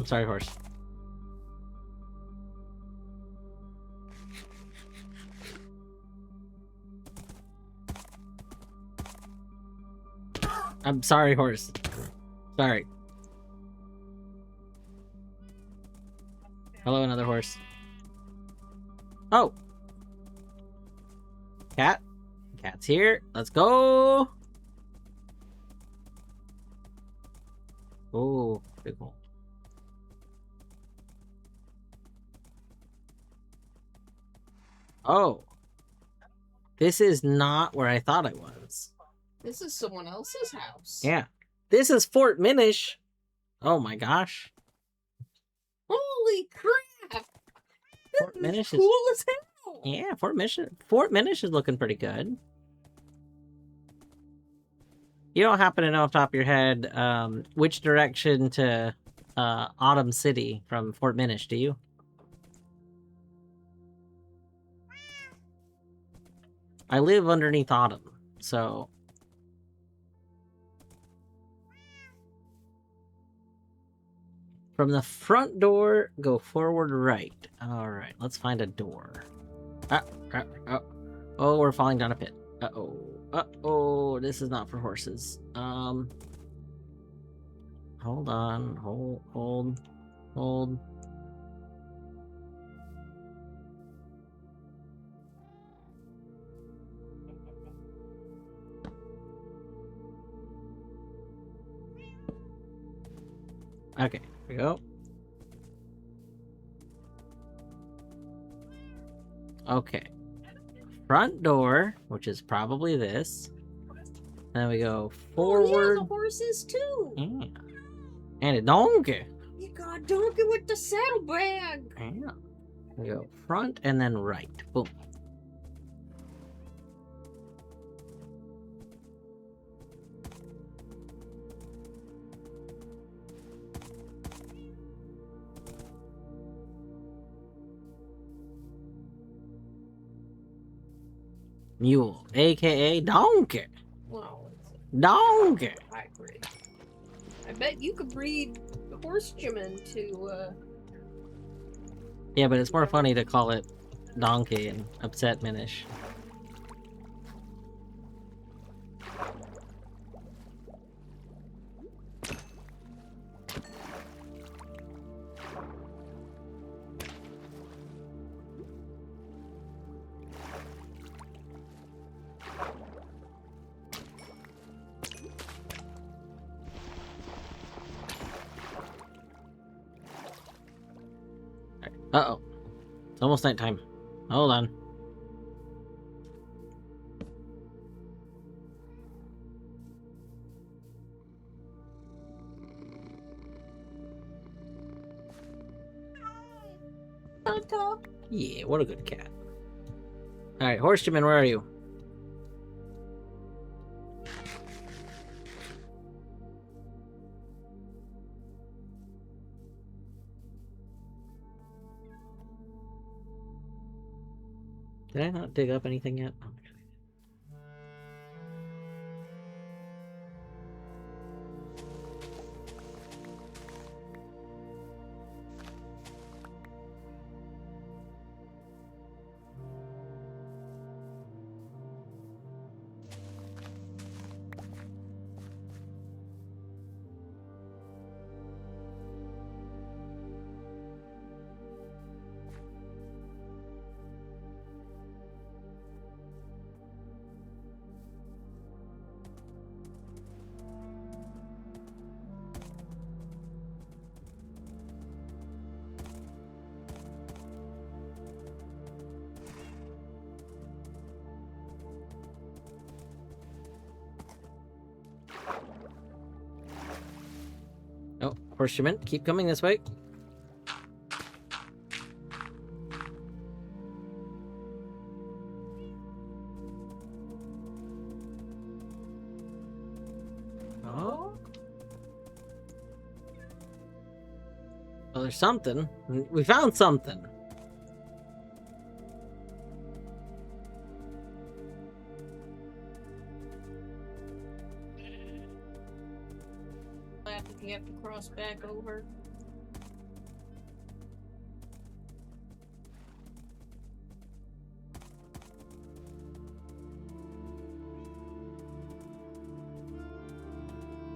I'm sorry, horse. I'm sorry, horse. Sorry. Hello, another horse. Oh! Cat. Cat's here. Let's go! Oh, pretty cool. Oh. This is not where I thought I was. This is someone else's house. Yeah. This is Fort Minish. Oh my gosh. Holy crap! Fort This Minish is is... cool as hell! Yeah, Fort Minish is looking pretty good. You don't happen to know off the top of your head which direction to Autumn City from Fort Minish, do you? I live underneath Autumn, so... From the front door, go forward right. Alright, let's find a door. Oh, we're falling down a pit. Uh-oh. Uh-oh, this is not for horses. Hold on. Hold. Okay, here we go. Okay. Front door, which is probably this. Then we go forward. Oh, yeah, the horses too! Yeah. And a donkey. You got a donkey with the saddlebag! Yeah. We go front and then right. Boom. Mule, aka donkey. Well, it's Donkey. a hybrid. I bet you could breed horsemen to, Yeah, but it's more funny to call it donkey and upset Minish. Uh-oh. It's almost nighttime. Hold on. talk. Yeah, what a good cat. Alright, Horseman, where are you? Did I not dig up anything yet? Oh, my God. Oh, Horseman, keep coming this way. Oh. Well, there's something. We found something. If you have to cross back over.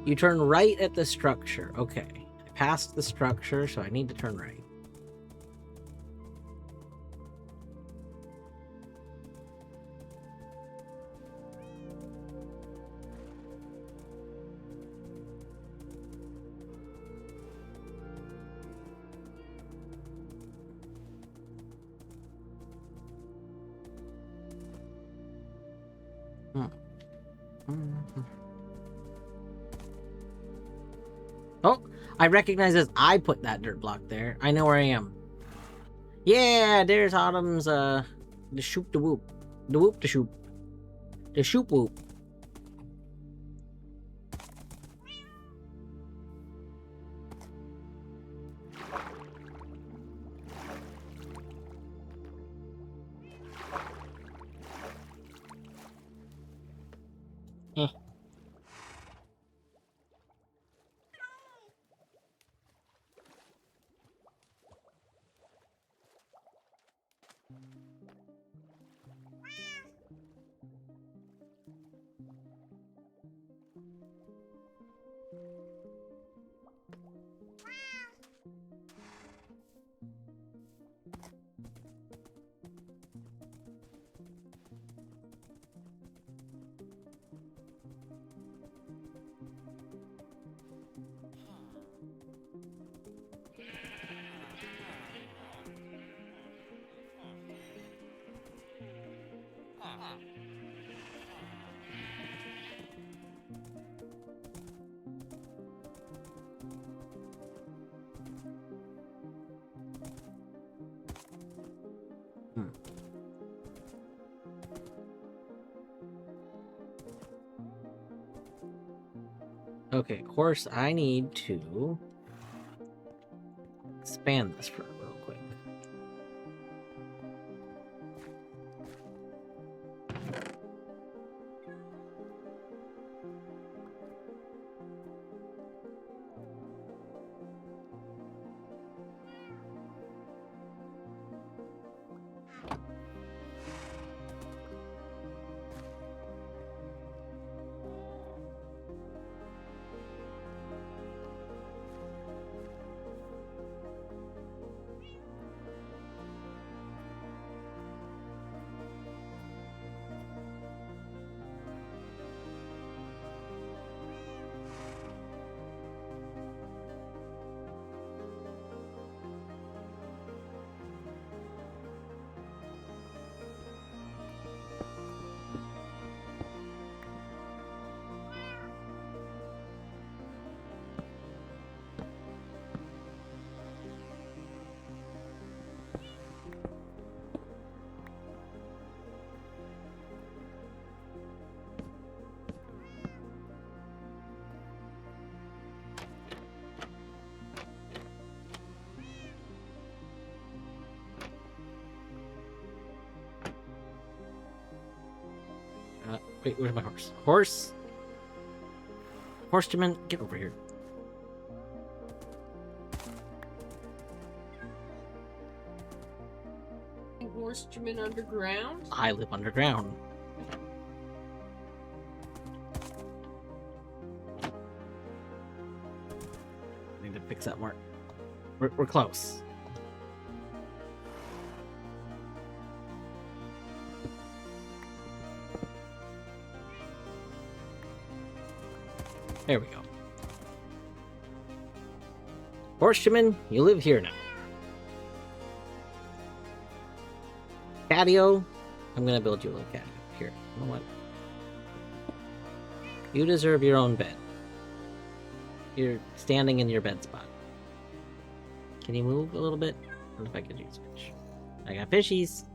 You turn right at the structure. Okay. I passed the structure, so I need to turn right. Oh, I recognize as I put that dirt block there. I know where I am. Yeah, there's Autumn's, the shoop the whoop. The whoop the shoop. The shoop whoop. Eh. Hmm. Okay, of course, I need to expand this for real quick. Wait, where's my horse? Horse? Horseman, get over here. Horseman underground? I live underground. I need to fix that more. We're close. There we go. Horseman, you live here now. Patio, I'm gonna build you a little patio. Here, you know what? You deserve your own bed. You're standing in your bed spot. Can you move a little bit? I wonder if I could use fish. I got fishies.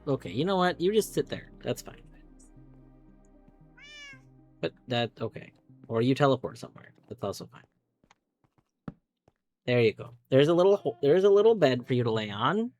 Okay, you know what? You just sit there. That's fine. But okay. Or you teleport somewhere. That's also fine. There you go. There's a little bed for you to lay on.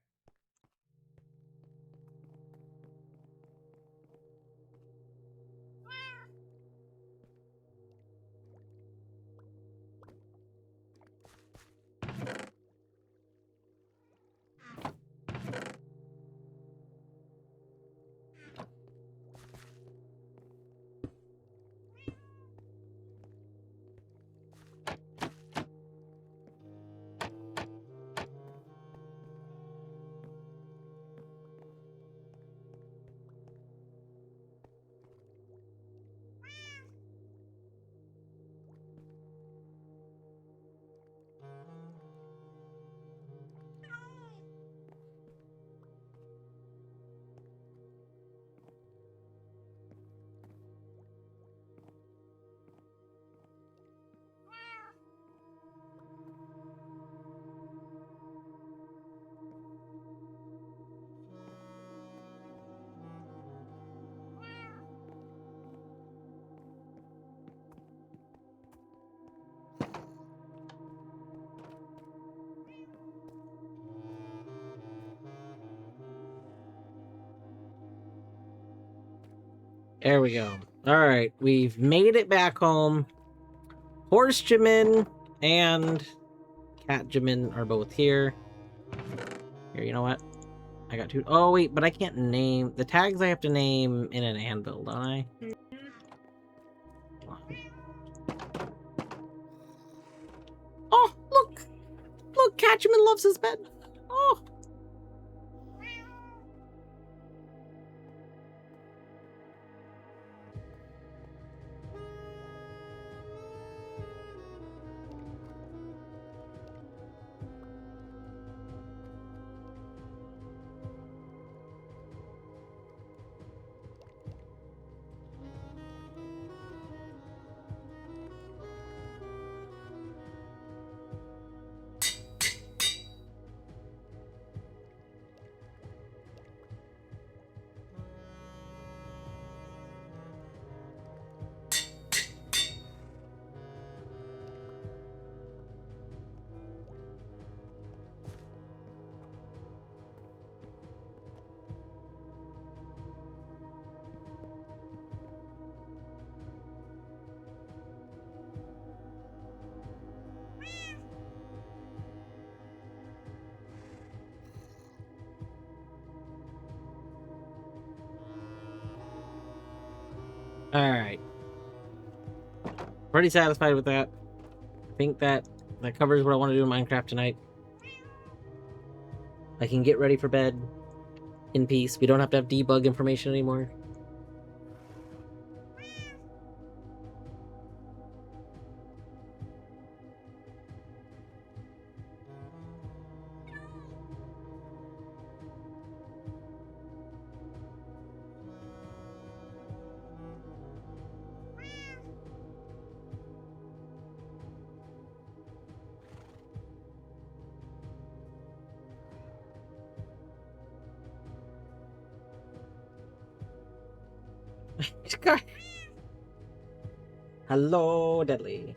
There we go. Alright, we've made it back home. Horse Jimin and Cat Jimin are both here. Here, you know what? I got two. Oh, wait, but I can't name... The tags I have to name in an anvil, don't I? Oh, look! Look, Cat Jimin loves his bed. Oh! Alright. Pretty satisfied with that. I think that covers what I want to do in Minecraft tonight. I can get ready for bed in peace. We don't have to have debug information anymore. Hello, Deadly.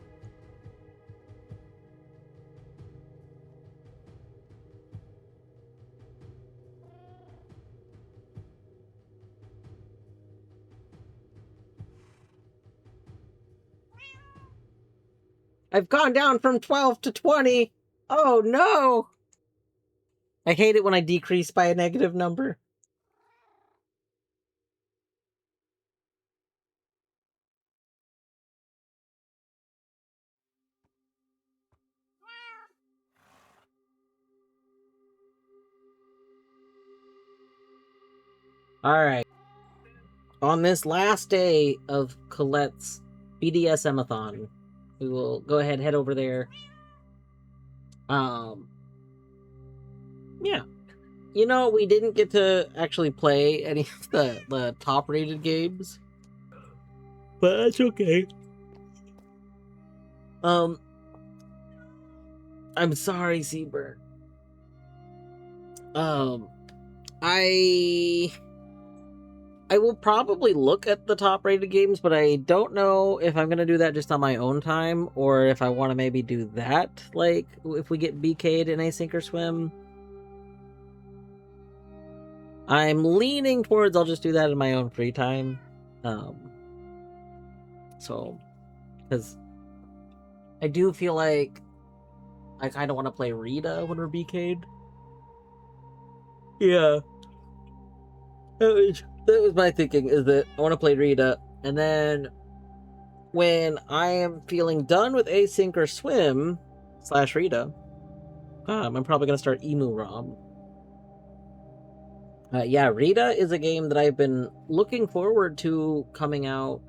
I've gone down from 12 to 20. Oh no! I hate it when I decrease by a negative number. Alright. On this last day of Colette's BDSM-a-thon, we will go ahead and head over there. Yeah. You know, we didn't get to actually play any of the top-rated games. But that's okay. I'm sorry, Seabird. I will probably look at the top-rated games, but I don't know if I'm gonna do that just on my own time, or if I want to maybe do that, like, if we get BK'd in Async or Swim. I'm leaning towards I'll just do that in my own free time. So, because I do feel like I kind of want to play Rita when we're BK'd. Yeah. That was my thinking, is that I want to play Rita, and then when I am feeling done with Async or Swim / Rita, I'm probably going to start Emu ROM. Yeah, Rita is a game that I've been looking forward to coming out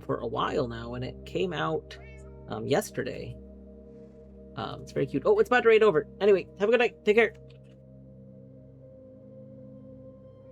for a while now, and it came out yesterday. It's very cute. Oh, it's about to rain over. Anyway, have a good night. Take care.